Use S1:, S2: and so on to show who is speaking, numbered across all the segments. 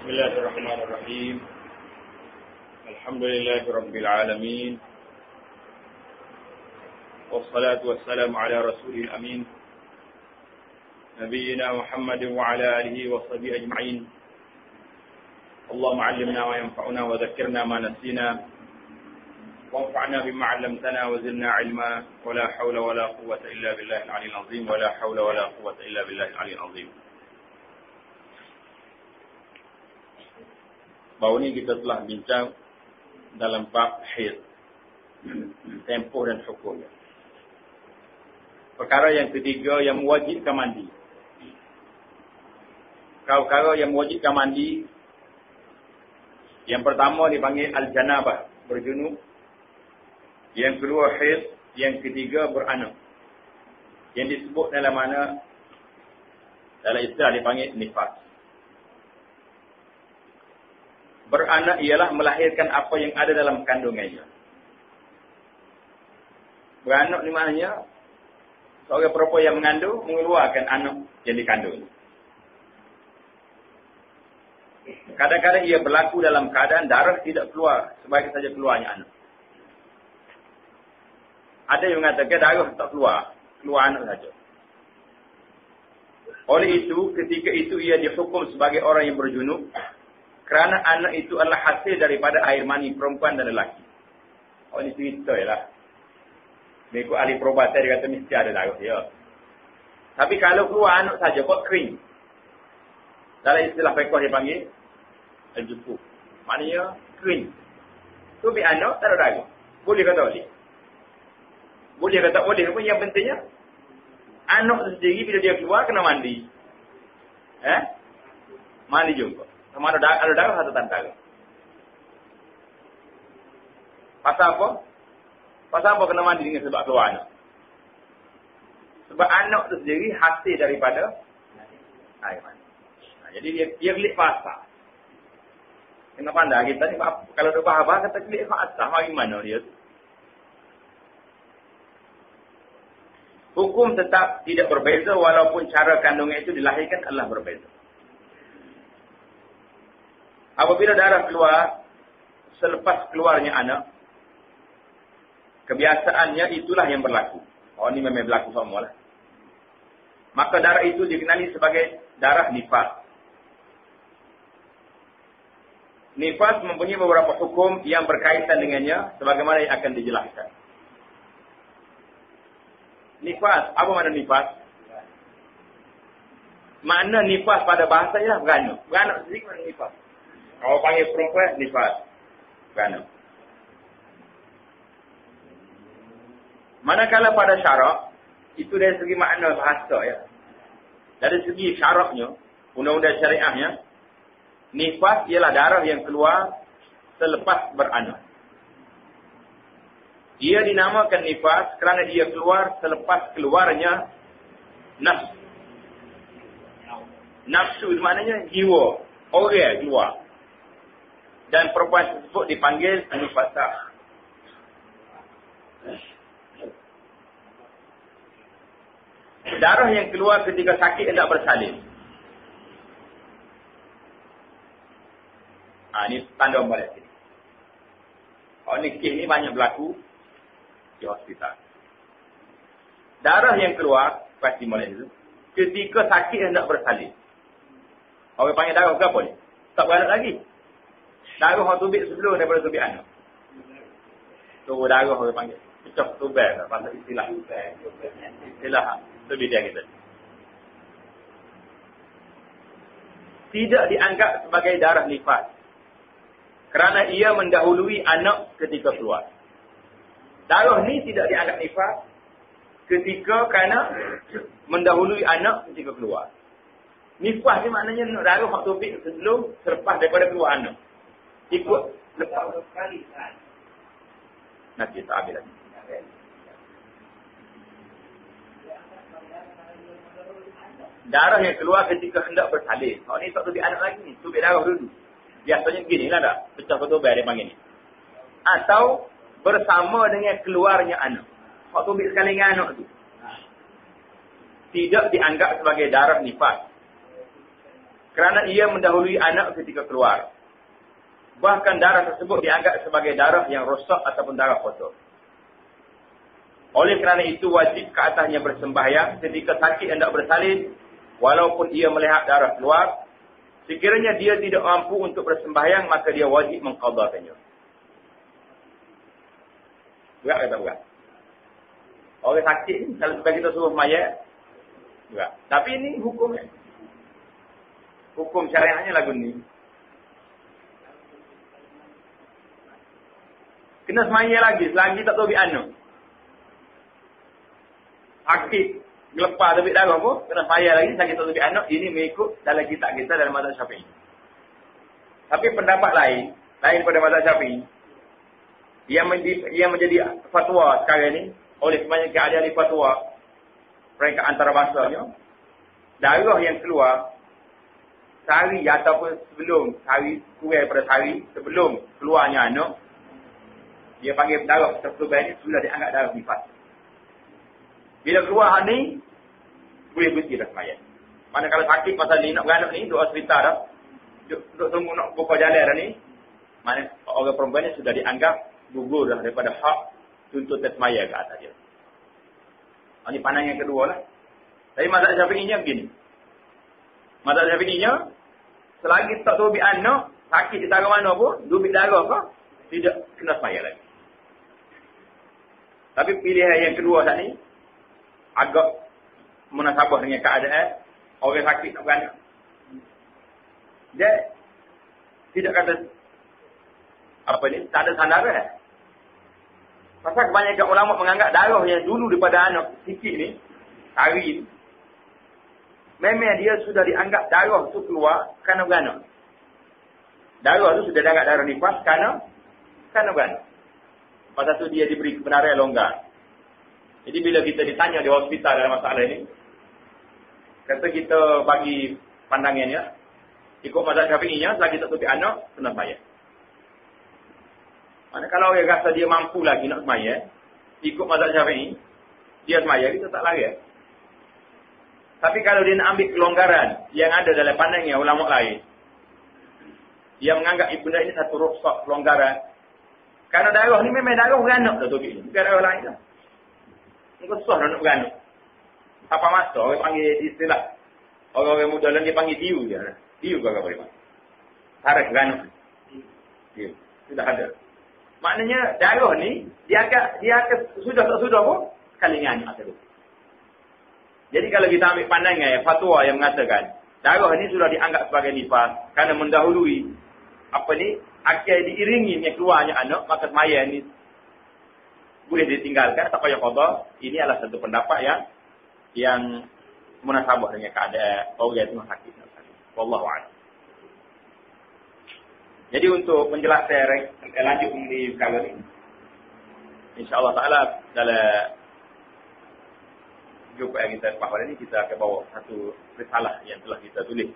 S1: بسم الله الرحمن الرحيم الحمد لله رب العالمين والصلاة والسلام على رسول الأمين نبينا محمد وعلى آله وصحبه أجمعين اللهم علمنا وينفعنا وذكرنا ما نسينا وانفعنا بما علمتنا وزدنا علما ولا حول ولا قوة إلا بالله العلي العظيم ولا حول ولا قوة إلا بالله العلي العظيم. Baru ni kita telah bincang dalam bab haid, tempoh dan hukum. Perkara yang ketiga yang mewajibkan mandi. Perkara yang mewajibkan mandi, yang pertama dipanggil al-janabah, berjunub. Yang kedua haid, yang ketiga beranak. Yang disebut dalam mana, dalam istilah dipanggil nifas. Beranak ialah melahirkan apa yang ada dalam kandungannya. Beranak ni maknanya seorang perempuan yang mengandung mengeluarkan anak yang dikandung. Kadang-kadang ia berlaku dalam keadaan darah tidak keluar, sebaik saja keluarnya anak. Ada yang mengatakan darah tak keluar, keluar anak saja. Oleh itu, ketika itu ia dihukum sebagai orang yang berjunub, kerana anak itu adalah hasil daripada air mani perempuan dan lelaki. Oh, ini cerita lah. Mengikut ahli perubatan dia kata mesti ada darah dia. Tapi kalau keluar anak saja, kok kering. Dalam istilah fiqh dia panggil al-jufuf. Maknanya kering. Tu bi anak tak ada darah. Boleh kata boleh. Boleh kata boleh pun, yang pentingnya anak sendiri bila dia keluar kena mandi. Mandi juga. Sama ada darah atau tak darah. Pasal apa? Pasal apa kena mandi dengan sebab keluar anak? Sebab anak itu sendiri hasil daripada air mani. Jadi dia gelik pasal. Kena pandai kita ni, kalau dia faham kata gelik pasal, bagaimana dia tu? Hukum tetap tidak berbeza walaupun cara kandungan itu dilahirkan adalah berbeza. Apabila darah keluar selepas keluarnya anak, kebiasaannya itulah yang berlaku. Oh, ini memang berlaku semua lah. Maka darah itu dikenali sebagai darah nifas. Nifas mempunyai beberapa hukum yang berkaitan dengannya, sebagaimana yang akan dijelaskan. Nifas, apa makna nifas? Makna nifas pada bahasa ialah beranak. Beranak sendiri makna nifas. Kalau panggil perempuan, nifas. Beranak. Manakala pada syarak, itu dari segi makna bahasa ya. Dari segi syaraknya, undang-undang syariahnya, nifas ialah darah yang keluar selepas beranak. Ia dinamakan nifas kerana dia keluar selepas keluarnya nafsu. Nafsu maknanya jiwa, orang keluar. Dan perempuan tersebut dipanggil nifasah. Darah yang keluar ketika sakit hendak bersalin. Ini tanda balik sini. Ini kes ni banyak berlaku di hospital. Darah yang keluar pasti mulai itu ketika sakit hendak bersalin. Orang panggil darah ke apa ni? Tak beranak lagi. Darah orang tubik sebelum daripada tubik anak. Tu darah orang panggil pecah tubik, pasal istilah. Istilah tubik dia kita. Tidak dianggap sebagai darah nifas kerana ia mendahului anak ketika keluar. Darah ni tidak dianggap nifas ketika kerana mendahului anak ketika keluar. Nifas ni maknanya darah hak tubik sebelum selepas daripada keluar anak. Ikut lepas sekali kan. Nanti kita ambil lagi. Darah yang keluar ketika hendak bersalin. Ini tak tubik anak lagi ni. Tubik darah dulu. Biasanya begini lah dah. Pecah ketubik dia panggil ni. Atau bersama dengan keluarnya anak. Hak tubik sekali dengan anak tu. Tidak dianggap sebagai darah nifas. kerana ia mendahului anak ketika keluar. Bahkan darah tersebut dianggap sebagai darah yang rosak ataupun darah kotor. Oleh kerana itu wajib ke atasnya bersembahyang ketika sakit hendak bersalin, walaupun ia melihat darah keluar. Sekiranya dia tidak mampu untuk bersembahyang, maka dia wajib mengqadhakannya. Berat kata berat. Orang sakit ni, kalau sebab kita suruh mayat, berat. Tapi ini hukumnya. Hukum syariahnya lagu ni. Kena semaya lagi, selagi tak tahu bi anak. Sakit, gelepar terbit darah pun, kena semaya lagi, selagi tak tahu bi anak. Ini mengikut dalam kitab kita dalam mazhab Syafi'i. Tapi pendapat lain pada mazhab Syafi'i, yang menjadi fatwa sekarang ni, oleh kebanyakan ahli-ahli fatwa, mereka antarabangsanya, darah yang keluar, sehari ataupun sebelum, sehari kurang pada sehari, sebelum keluarnya anak, dia panggil darah terperubahan ni, sudah dianggap darah nifas. Bila keluar ni, boleh berhenti dah semayang. Mana kalau sakit pasal ni, nak beranak ni, duduk hospital dah, duduk tunggu nak buka jalan dah ni, mana orang perempuan ni sudah dianggap gugur dah daripada hak tuntutan semayang ke atas dia. Ini pandangan yang kedua lah. Tapi mazhab Syafi'inya begini. Mazhab Syafi'inya, selagi tak tahu bi anak, sakit di tangan mana pun, dubik darah ke, tidak kena semayang lagi. Tapi pilihan yang kedua tadi, agak munasabah dengan keadaan orang sakit tak beranak. Dia tidak kata, apa ni, tak ada sandaran. Pasal kebanyakan ulama menganggap darah yang dulu daripada anak sikit ni, hari ni, memang dia sudah dianggap darah tu keluar kerana beranak. Darah tu sudah dianggap darah nifas kerana beranak. Pasal tu dia diberi kebenaran longgar. Jadi bila kita ditanya di hospital dalam masalah ini, kata kita bagi pandangannya, ikut mazhab Syafi'inya, selagi tak tutup anak, kena bayar. Mana kalau orang rasa dia mampu lagi nak semaya, ikut mazhab Syafi'i, dia semaya, kita tak lari. Tapi kalau dia nak ambil kelonggaran yang ada dalam pandangnya ulama lain, dia menganggap benda ini satu rukhsah kelonggaran. Karena darah ni memang darah beranak dah tu, bukan darah lain dah. Mungkin susah nak beranak. Apa masa orang panggil istilah, orang-orang muda lain dia panggil diu je. Diu ke apa dia? Tarik beranak. Diu. Sudah ada. Maknanya darah ni dia akan sudah tak sudah pun sekali dengan anak tu. Jadi kalau kita ambil pandangan fatwa yang mengatakan darah ni sudah dianggap sebagai nifas kerana mendahului apa ni akan diiringi dengan keluarnya anak, maka semaya ni boleh ditinggalkan tak payah qada. Ini adalah satu pendapat yang munasabah dengan keadaan orang yang sakit. Wallahu a'lam. Jadi untuk menjelaskan lanjut di perkara ini, insya-Allah taala dalam jumpa yang kita pada ini kita akan bawa satu risalah yang telah kita tulis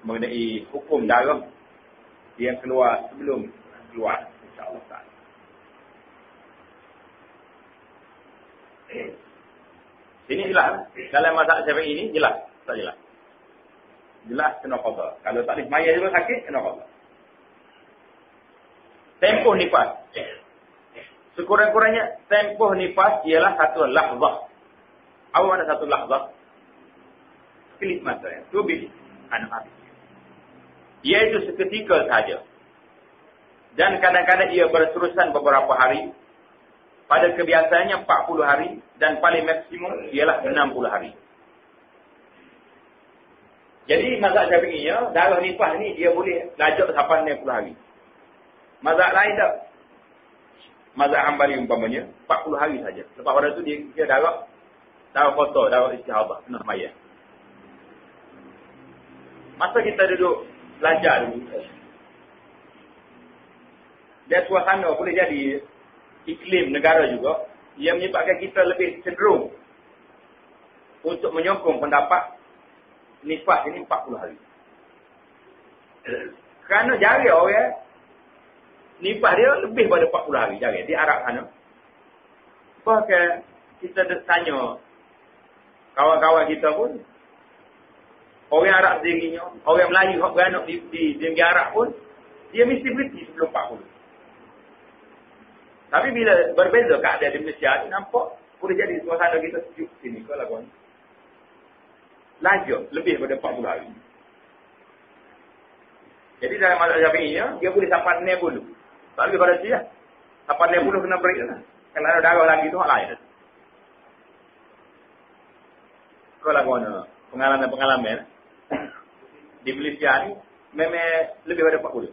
S1: mengenai hukum darah yang keluar sebelum keluar, insya-Allah taala. Ini jelas dalam mazhab Syafi'i ini jelas, tak jelas? Jelas kena qada. Kalau tak dismaya juga sakit kena qada. Tempoh nifas. Sekurang-kurangnya tempoh nifas ialah satu lahzah. Apa makna satu lahzah? Kelip mata. Tubik anak habis. Iaitu seketika saja. Dan kadang-kadang ia berterusan beberapa hari. Pada kebiasaannya 40 hari. Dan paling maksimum ialah 60 hari. Jadi mazhab Syafi'iyah, darah nifas ni dia boleh lajak sampai 60 hari. Mazhab lain tak. Mazhab Hambali umpamanya 40 hari saja. Lepas pada tu dia darah kotor, darah istihadah, kena sembahyang. Masa kita duduk belajar dulu, dia suasana boleh jadi iklim negara juga yang menyebabkan kita lebih cenderung untuk menyokong pendapat nifas ini 40 hari. Kerana jari orang nifas dia lebih pada 40 hari jari di Arab sana. Bahkan kita tanya kawan-kawan kita pun, Orang Arab sendirinya, orang Melayu hak beranak di negara Arab pun, dia mesti berhenti sebelum 40. Tapi bila berbeza keadaan di Malaysia ni, nampak boleh jadi suasana kita sejuk sini ke lagu ni. Laju lebih daripada 40 hari. Jadi dalam mazhab Syafi'iynya, dia boleh sampai 60. Tak lebih pada dia. Sampai 60 kena break lah. Kalau ada darah lagi tu hak lain. Kau lagu mana? Pengalaman di Malaysia ni memang lebih daripada 40.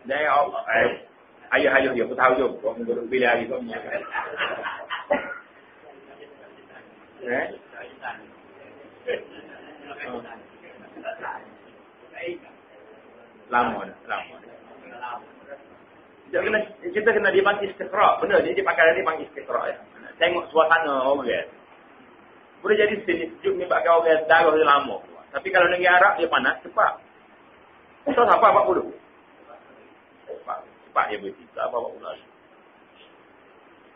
S1: Dan ayah dia pun tahu je. Kau mengurus bila hari kau menyaksikan. Lama. Kita kena dia panggil istiqra'. Benar, dia pakai dia panggil istiqra' ya. Tengok suasana orang. Boleh jadi sini sejuk ni pakai orang darah dia lama. Tapi kalau negara Arab dia panas cepat. So siapa 40? Cepat dia berhenti. Tak apa 40.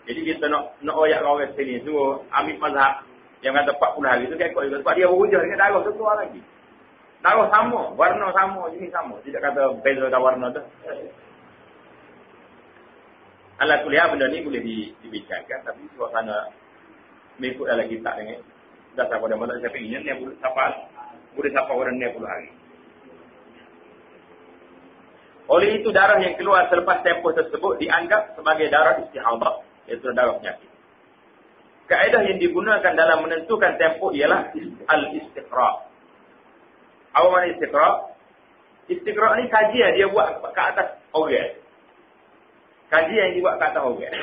S1: Jadi kita nak oyak orang sini suruh ambil mazhab yang kata 40 hari tu kan ikut juga. Sebab dia berhujah dengan darah tu keluar lagi. Darah sama, warna sama, jenis sama. Tidak kata beza warna tu. Alat kuliah benda ni boleh dibincangkan, tapi suasana mengikut dalam kitab ni dasar pada mazhab Syafi'i ni boleh sampai orang 60 hari. Oleh itu darah yang keluar selepas tempoh tersebut dianggap sebagai darah istihadah, iaitu darah penyakit. Kaedah yang digunakan dalam menentukan tempoh ialah al-istiqra'. Apa makna istiqra'? Istiqra' ni kajian dia buat ke atas orang. Kajian yang dibuat ke atas orang.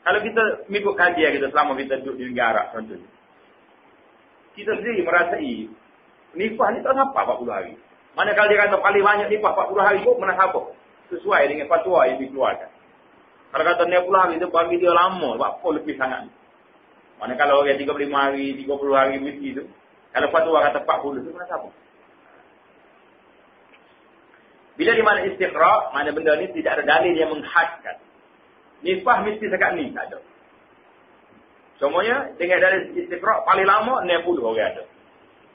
S1: Kalau kita mengikut kajian kita selama kita duduk di negara Arab contohnya. Kita sendiri merasai nifah ni tak sampai 40 hari. Manakala dia kata paling banyak nifah 40 hari pun mana sabar. Sesuai dengan fatwa yang dikeluarkan. Kalau kata 60 hari tu bagi dia lama, apa lebih sangat. Manakala orang 35 hari, 30 hari mesti tu. Kalau fatwa kata 40 tu mana sabar. Bila di mana istiqra', mana benda ni tidak ada dalil yang menghadkan. Nifah mesti sekat ni, tak ada. Semuanya dengan dalil istiqra' paling lama 60 orang ada.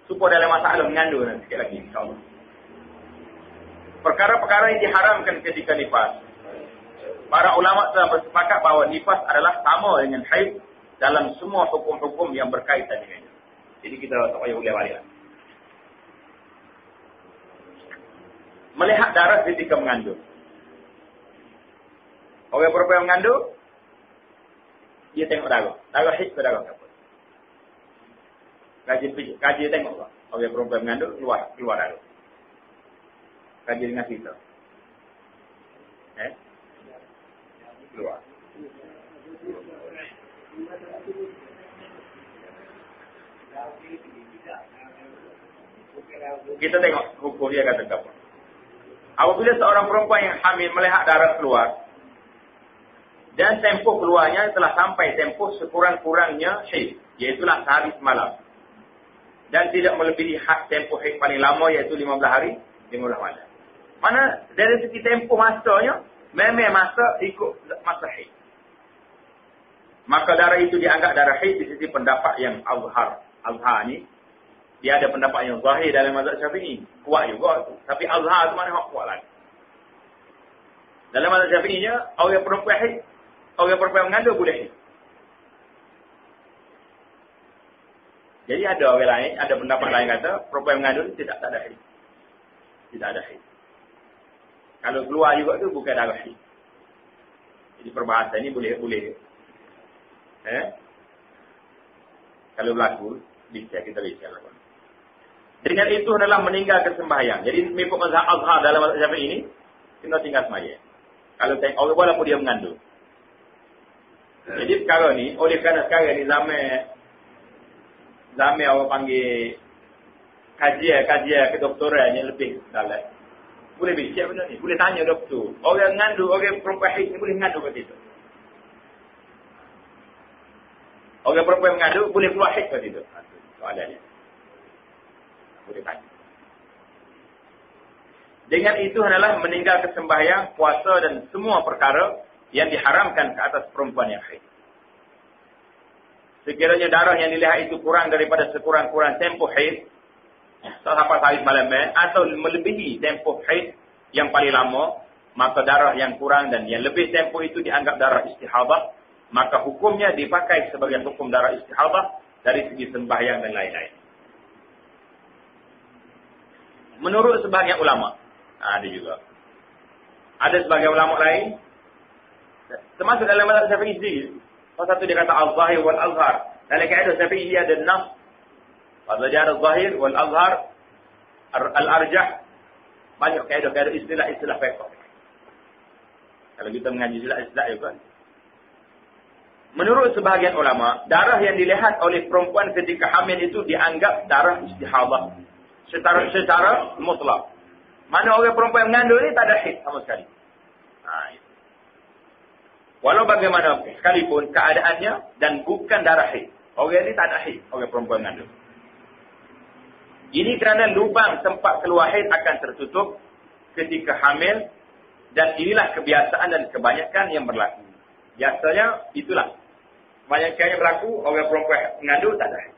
S1: Supaya dalam masalah mengandung nanti sikit lagi insya-Allah. Perkara-perkara yang diharamkan ketika nifas. Para ulama telah bersepakat bahawa nifas adalah sama dengan haid dalam semua hukum-hukum yang berkaitan dengannya. Jadi kita tak payah ulang balik lah. Melihat darah ketika mengandung. Orang perempuan yang mengandung, dia tengok darah. Darah haid ke darah apa? Kaji tengok lah. Orang perempuan mengandung, keluar darah. Kaji dengan kita. Keluar. Kita tengok hukum dia kata apa. Apabila seorang perempuan yang hamil melihat darah keluar dan tempoh keluarnya telah sampai tempoh sekurang-kurangnya haid, iaitulah sehari semalam. Dan tidak melebihi had tempoh haid paling lama iaitu 15 hari, 15 malam. Mana dari segi tempoh masanya memang masa ikut masa haid. Maka darah itu dianggap darah haid di sisi pendapat yang azhar. Azhar ni dia ada pendapat yang zahir dalam mazhab Syafi'i. Kuat juga tu. Tapi azhar tu mana hak kuat lagi. Dalam mazhab Syafi'inya, orang perempuan haid, orang perempuan mengandung boleh haid. Jadi ada orang lain, ada pendapat lain kata, perempuan mengandung tidak ada haid. Tidak ada haid. Kalau keluar juga tu bukan darah haid. Jadi perbahasan ni boleh. Kalau berlaku, kita bisa lakukan. Dengan itu adalah meninggalkan sembahyang. Jadi mengikut mazhab azhar dalam mazhab Syafi'i ini, kita tinggal sembahyang. Kalau orang walaupun dia mengandung. Jadi perkara ni, oleh kerana sekarang ni zaman orang panggil kajian kedoktoran yang lebih dalam. Boleh bincang benda ni. Boleh tanya doktor. Orang mengandung, orang perempuan haid ni boleh mengandung ke situ. Orang perempuan mengandung boleh keluar haid ke situ. Soalannya. Boleh tanya. Dengan itu adalah meninggalkan sembahyang, puasa dan semua perkara yang diharamkan ke atas perempuan yang haid. Sekiranya darah yang dilihat itu kurang daripada sekurang-kurang tempoh haid, sampai hari malam atau melebihi tempoh haid yang paling lama, maka darah yang kurang dan yang lebih tempoh itu dianggap darah istihadah, maka hukumnya dipakai sebagai hukum darah istihadah dari segi sembahyang dan lain-lain. Menurut sebahagian ulama, ada juga. Ada sebagian ulama lain, termasuk dalam mazhab Syafi'i sendiri. Salah satu dia kata al-zahir wal-azhar. Dalam kaedah Syafi'i ada nas. Pada dia ada zahir wal-azhar, al-arjah. Banyak kaedah-kaedah istilah-istilah fiqh. Kalau kita mengaji istilah-istilah juga. Menurut sebahagian ulama, darah yang dilihat oleh perempuan ketika hamil itu dianggap darah istihadah. Secara mutlak. Mana orang perempuan yang mengandung ni tak ada haid sama sekali. Itu. Walau bagaimana sekalipun keadaannya dan bukan darah haid. Orang ni tak ada haid, orang perempuan mengandung. Ini kerana lubang tempat keluar haid akan tertutup ketika hamil dan inilah kebiasaan dan kebanyakan yang berlaku. Biasanya itulah. Banyaknya yang berlaku, orang perempuan mengandung tak ada haid.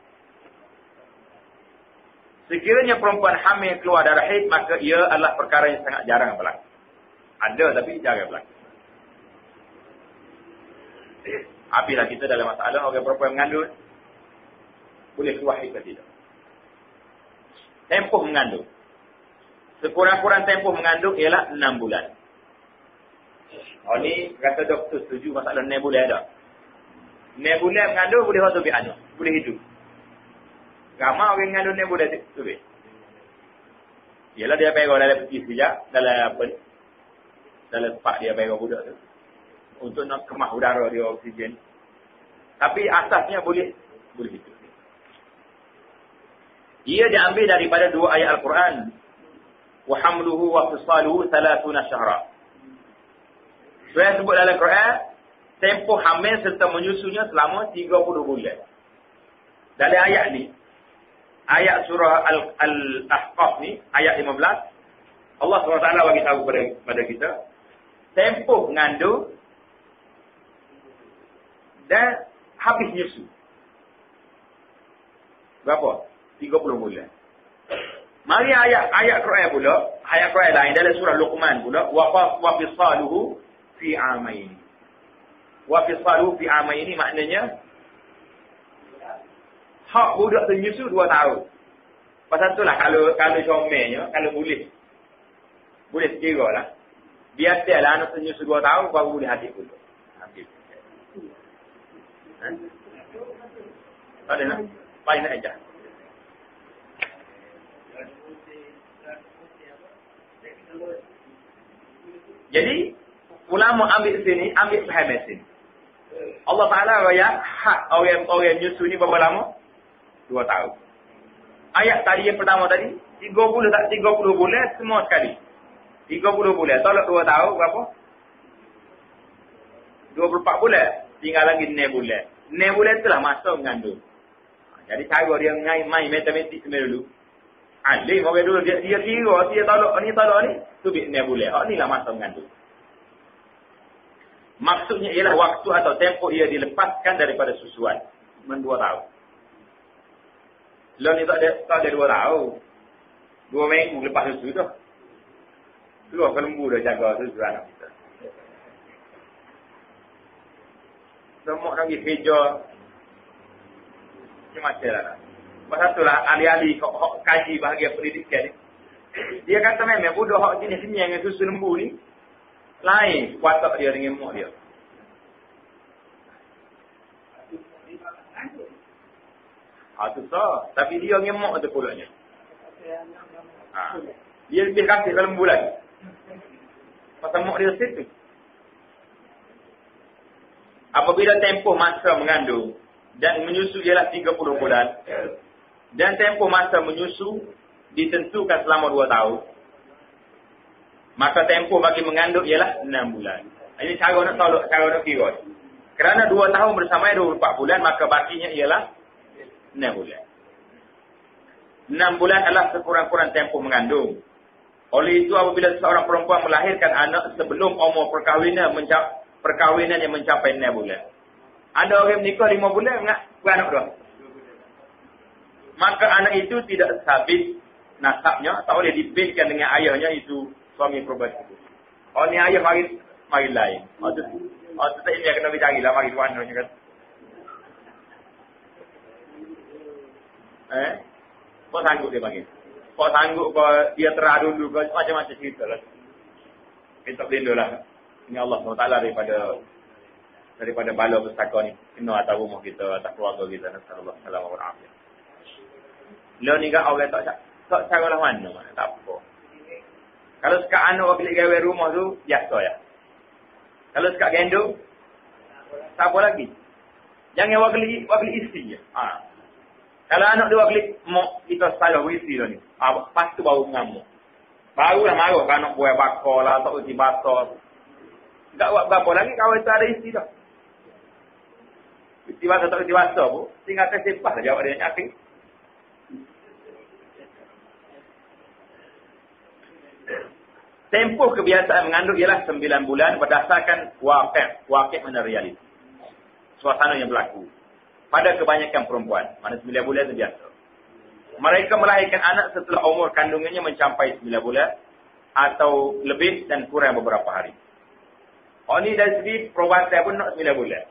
S1: Sekiranya perempuan hamil keluar darah haid, maka ia adalah perkara yang sangat jarang berlaku. Ada tapi jarang berlaku. Apabila kita dalam masalah orang perempuan mengandung, boleh keluar haid atau tidak. Tempoh mengandung. Sekurang-kurang tempoh mengandung ialah 6 bulan. Ni kata doktor setuju masalah 6 bulan ada. 6 bulan mengandung boleh waktu anak, boleh hidup. Ramai orang mengandung 6 bulan tu. Ialah dia pegang dalam peti sekejap, dalam apa ni? Dalam sepak dia pegang budak tu. Untuk nak kemas udara dia oksigen. Tapi asasnya boleh hidup. Ia diambil daripada 2 ayat Al-Quran. Wa hamluhu wa fisaluhu 30 syahra. Saya sebut dalam Al-Quran, tempoh hamil serta menyusunya selama 30 bulan. Dalam ayat ni, ayat surah Al-Ahqaf ni, ayat 15, Allah SWT bagi tahu kepada kita, tempoh mengandung dan habis nyusu. Berapa? 30 bulan. Mari ayat Quran pula, ayat Quran lain dalam surah Luqman pula, wa fisaluhu fi amain. Wa fisaluhu fi amain ini maknanya hak budak tu nyusu 2 tahun. Pasal itulah kalau comelnya, kalau boleh sekira lah. Biasalah anak tu nyusu 2 tahun baru boleh hadir pula. Hadir. Tak ada nak? Paling nak ajar. Jadi, ulama ambil sini, ambil faham sini. Allah Ta'ala raya hak orang nyusu ni berapa lama? 2 tahun. Ayat tadi yang pertama tadi, 30 bulan semua sekali. 30 bulan. Tolak 2 tahun berapa? 24 bulan. Tinggal lagi 6 bulan. 6 bulan itulah masa mengandung. Jadi cara dia main matematik sebenarnya dulu. Alim orang dulu dia kira dia tolak ni tu 6 bulan. Inilah masa mengandung. Maksudnya ialah waktu atau tempoh ia dilepaskan daripada susuan. 2 tahun. Lalu ni tak ada 2 tahun. 2 minggu lepas susu tu. Keluar ke lembu dah jaga susu anak kita. Semua nak pergi kerja. Macam lah. Pasal itulah ahli-ahli kaji bahagian pendidikan ni. Dia kata memang budak hak jenis ni yang susu lembu ni. Lain watak dia dengan mak dia. Itu sah. Tapi dia dengan mak tu pulaknya. Dia lebih kasih ke lembu lagi. Pasal mak dia situ. Apabila tempoh masa mengandung dan menyusu ialah 30 bulan. Dan tempoh masa menyusu ditentukan selama 2 tahun. Maka tempoh bagi mengandung ialah 6 bulan. Ini cara nak kira. Kerana 2 tahun bersama 24 bulan, maka bakinya ialah 6 bulan. 6 bulan adalah sekurang-kurang tempoh mengandung. Oleh itu apabila seorang perempuan melahirkan anak sebelum umur perkahwinan yang mencapai 6 bulan. Ada orang menikah 5 bulan Beranak dua. Maka anak itu tidak sabit nasabnya, tak boleh dipilihkan dengan ayahnya itu suami perempuan itu. Oh ni ayah mari lain. Oh tu tak ini kena bercari lah mari mana kan. Kau sanggup dia panggil. Kau sanggup kau dia teradu dulu kau macam-macam cerita lah. Kita berlindung lah. Ini Allah SWT daripada bala pustaka ni. Kena atas rumah kita, atas keluarga kita. Nasallallahu alaihi wasallam. Lo ni kan orang tak cara lah mana. Tak apa. Kalau sekat anak orang bilik gawe rumah tu, biasa ya. Kalau sekat gendong, tak apa lagi. Jangan wakili isteri je. Kalau anak dia wakili, kita salah isteri tu ni. Lepas tu baru mengamuk. Barulah marah kan anak buah bakar lah, tak uji basah. Tak buat berapa lagi, kawan tu ada isteri dah. Isteri basah tak uji basah pun, tinggalkan sepah lah jawab dia nyakin. Tempoh kebiasaan mengandung ialah 9 bulan berdasarkan waqi' mana realiti. Suasana yang berlaku. Pada kebanyakan perempuan. Mana 9 bulan itu biasa. Mereka melahirkan anak setelah umur kandungannya mencapai 9 bulan. Atau lebih dan kurang beberapa hari. Oh ni dari segi perubatan pun nak 9 bulan.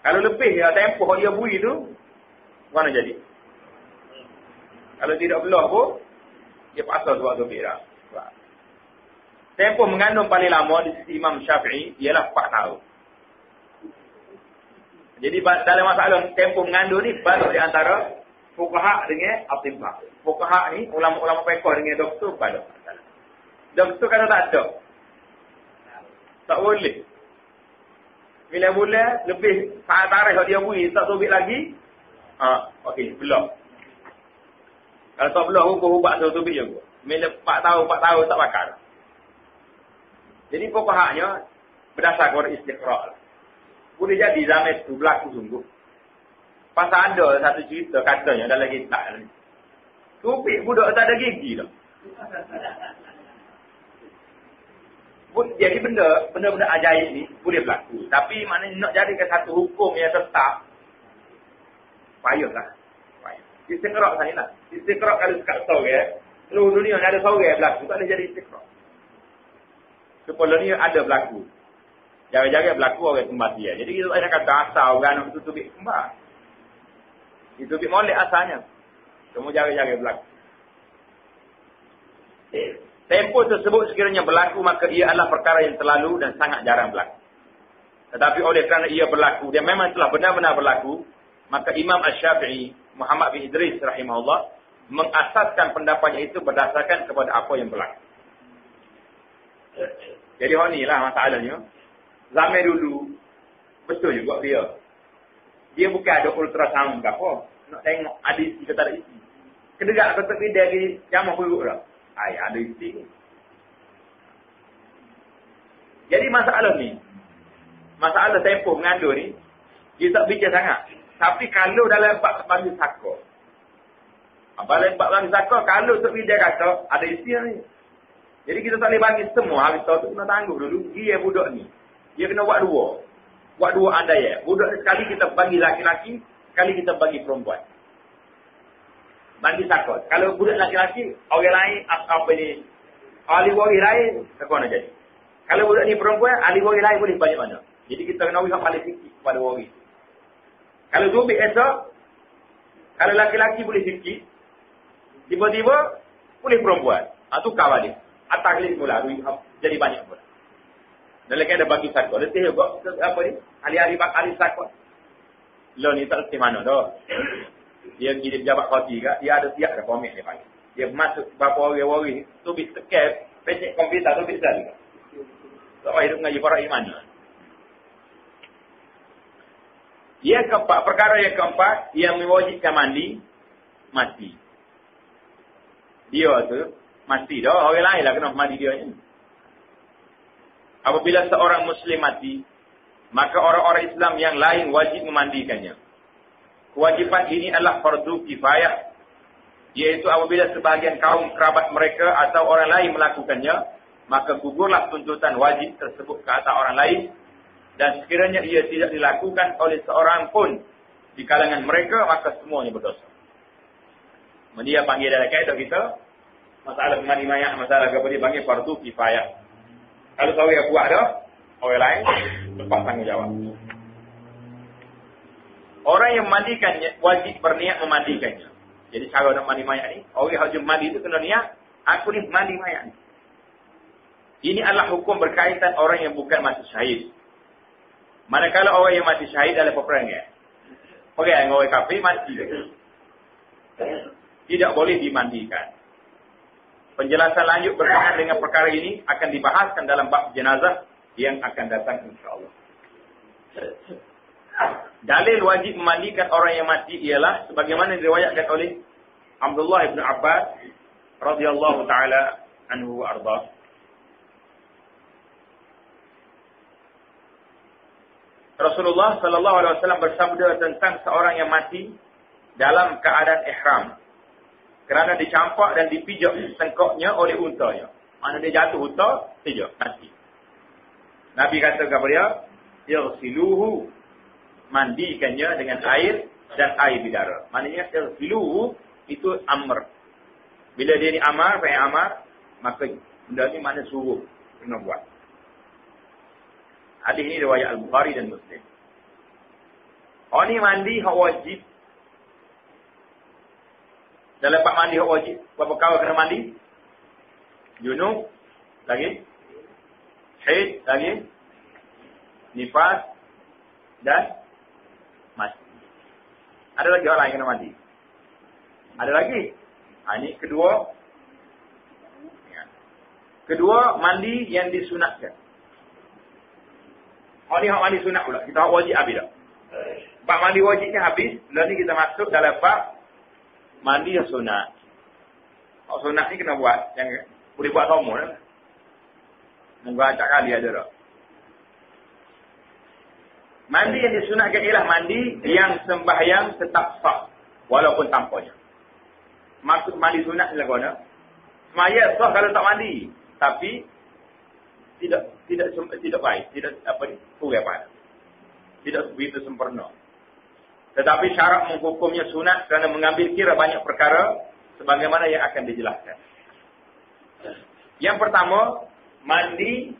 S1: Kalau lebih ya tempoh dia bui tu. Mana jadi? Kalau tidak belah pun. Dia pasal suatu lebih dah. Tempoh mengandung paling lama di sisi Imam Syafi'i ialah 4 tahun. Jadi dalam masalah tempoh mengandung ni baru di antara fuqaha dengan atibah. Fuqaha ni ulama-ulama fiqh dengan doktor pada masalah. Doktor kata tak ada. Tak boleh. Bila bulan lebih saat tarikh dia bui tak sobit lagi. Okey, belah. Kalau tak belah ubat sobit juga. Bila 4 tahun tak bakar. Jadi pokoknya berdasarkan istiqra' lah. Boleh jadi zaman itu berlaku sungguh. Pasal ada satu cerita katanya dalam kitab ni. Tupik budak tak ada gigi dah. Jadi benda-benda ajaib ni boleh berlaku. Tapi maknanya nak jadikan satu hukum yang tetap. Payahlah. Istiqra' saya lah. Istiqra' kalau sekat sorang. Seluruh dunia ada sorang berlaku. Tak boleh jadi istiqra'. Kepala ni ada berlaku. Jaga-jaga berlaku orang kematian. Jadi kita tak kata asal orang nak tutupik kembar. Ditutupik molek asalnya. Semua jaga-jaga berlaku. Tempoh tersebut sekiranya berlaku maka ia adalah perkara yang terlalu dan sangat jarang berlaku. Tetapi oleh kerana ia berlaku, dia memang telah benar-benar berlaku, maka Imam Asy-Syafi'i Muhammad bin Idris rahimahullah mengasaskan pendapatnya itu berdasarkan kepada apa yang berlaku. Jadi ni lah masalahnya. Zaman dulu, betul juga dia. Dia bukan ada ultrasound ke apa. Nak tengok ada isi ke tak ada isi. Kedegak kata dia di jamah perut dah. Ada isi. Jadi masalah ni. Masalah tempoh mengandung ni. Dia tak bincang sangat. Tapi kalau dalam bagi sakor. Dalam bagi sakor, kalau dia kata ada isi ni. Jadi kita tak boleh bagi semua harta tu kena tangguh dulu. Dia budak ni. Dia kena buat dua. Buat dua andai. Budak ni sekali kita bagi laki-laki, sekali kita bagi perempuan. Bagi sakot. Kalau budak laki-laki, orang lain, apa ni, ahli waris lain, tak nak jadi. Kalau budak ni perempuan, ahli waris lain boleh banyak mana. Jadi kita kena wihak paling sikit pada waris. Kalau tubik esok, kalau laki-laki boleh sikit, tiba-tiba boleh perempuan. Itu kawal dia. Atas kali mula, jadi banyak pula. Dan lagi ada bagi sakot. Letih juga, apa ni? Ahli sakot. Lo ni tak letih mana dah. Dia pergi pejabat koti ke, dia ada siap dah komit dia panggil. Dia masuk berapa orang-orang, tubik sekep, pecek komputer, tubik sekali. Tak payah hidup ngaji para iman. Yang keempat, perkara yang keempat, yang mewajibkan mandi, mati. Dia tu, mati dah, orang lain lah kena mati dia ni. Apabila seorang Muslim mati, maka orang-orang Islam yang lain wajib memandikannya. Kewajipan ini adalah fardu kifayah, iaitu apabila sebahagian kaum kerabat mereka atau orang lain melakukannya, maka gugurlah tuntutan wajib tersebut ke atas orang lain, dan sekiranya ia tidak dilakukan oleh seorang pun di kalangan mereka, maka semuanya berdosa. Dia panggil dalam kaedah kita, masalah mandi mayat, masalah apa dia panggil fardu kifayah. Kalau seorang yang buat dah, orang lain lepas tanggungjawab. Orang yang memandikannya wajib berniat memandikannya. Jadi cara nak mandi mayat ni, orang yang hajum mandi itu kena niat, aku ni mandi mayat ni. Ini adalah hukum berkaitan orang yang bukan mati syahid. Manakala orang yang mati syahid adalah peperangan. Orang yang kafir mati lagi. Tidak boleh dimandikan. Penjelasan lanjut berkaitan dengan perkara ini akan dibahaskan dalam bab jenazah yang akan datang insya-Allah. Dalil wajib memandikan orang yang mati ialah sebagaimana diriwayatkan oleh Abdullah bin Abbas radhiyallahu taala anhu wa arda. Rasulullah sallallahu alaihi wasallam bersabda tentang seorang yang mati dalam keadaan ihram kerana dicampak dan dipijak tengkoknya oleh untanya. Mana dia jatuh unta, pijak, mati. Nabi kata kepada dia, "Irsiluhu," mandikannya dengan air dan air bidara. Maknanya irsiluhu itu amr. Bila dia ni amar, fa'il amar, maka benda ni makna suruh kena buat. Hadis ini riwayat Al-Bukhari dan Muslim. Orang ni mandi hak wajib. Dalam bab mandi hak wajib, berapa kali kena mandi? Junub lagi, haid lagi, nifas dan mati. Ada lagi orang lain kena mandi? Ada lagi? Ini kedua. Kedua, mandi yang disunatkan. Orang ni hak mandi sunat pula. Kita hak wajib habis dah. Bab mandi wajibnya habis. Lepas ni kita masuk dalam bab mandi yang sunat. Hak sunat ni kena buat. Yang boleh buat semua dah. Mungkin acak kali ada dah. Mandi yang disunatkan ialah mandi yang sembahyang tetap sah. Walaupun tanpanya. Maksud mandi sunat ni lagu-lagu. Semaya sah kalau tak mandi. Tapi tidak baik, tidak apa ni, kurang pada. Tidak begitu sempurna. Tetapi syarat menghukumnya sunat kerana mengambil kira banyak perkara sebagaimana yang akan dijelaskan. Yang pertama, mandi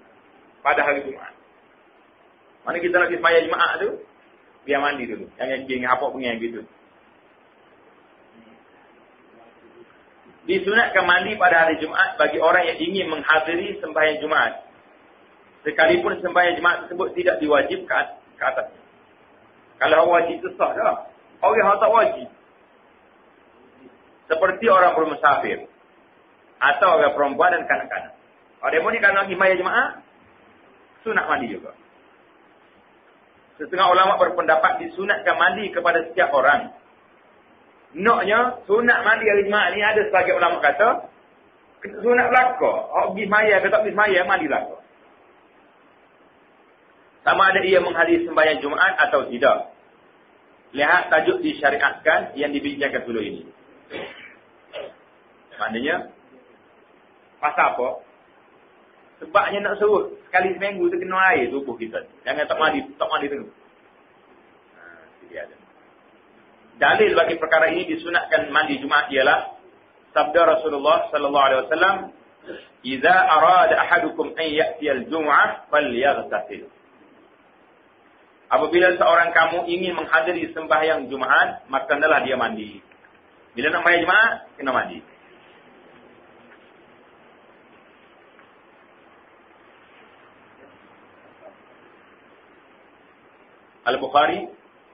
S1: pada hari Jumaat. Mana kita nak sembahyang Jumaat tu, biar mandi dulu. Jangan kira apa pun yang gitu. Disunatkan mandi pada hari Jumaat bagi orang yang ingin menghadiri sembahyang Jumaat. Sekalipun sembahyang Jumaat tersebut tidak diwajibkan ke atasnya. Kalau wajib itu sah dah. Orang yang tak wajib. Seperti orang bermusafir. Atau orang perempuan dan kanak-kanak. Orang ni kalau pergi sembahyang Jumaat, sunat mandi juga. Setengah ulama berpendapat disunatkan mandi kepada setiap orang. Naknya, sunat mandi hari Jumaat ni ada sebagai ulama kata, sunat belaka. Orang pergi sembahyang ke tak pergi sembahyang, mandi belaka. Sama ada ia menghadiri sembahyang Jumaat atau tidak. Lihat tajuk disyariatkan yang dibincangkan dulu ini. Maknanya, pasal apa? Sebabnya nak suruh sekali seminggu tu kena air tubuh kita. Jangan tak mandi terus. Dalil bagi perkara ini disunatkan mandi Jumaat ialah sabda Rasulullah sallallahu alaihi wasallam, "Idza arada ahadukum an ya'tiyal jum'ah falyaghtasil." Apabila seorang kamu ingin menghadiri sembahyang Jumaat, maka hendaklah dia mandi. Bila nak sembahyang Jumaat, kena mandi. Al-Bukhari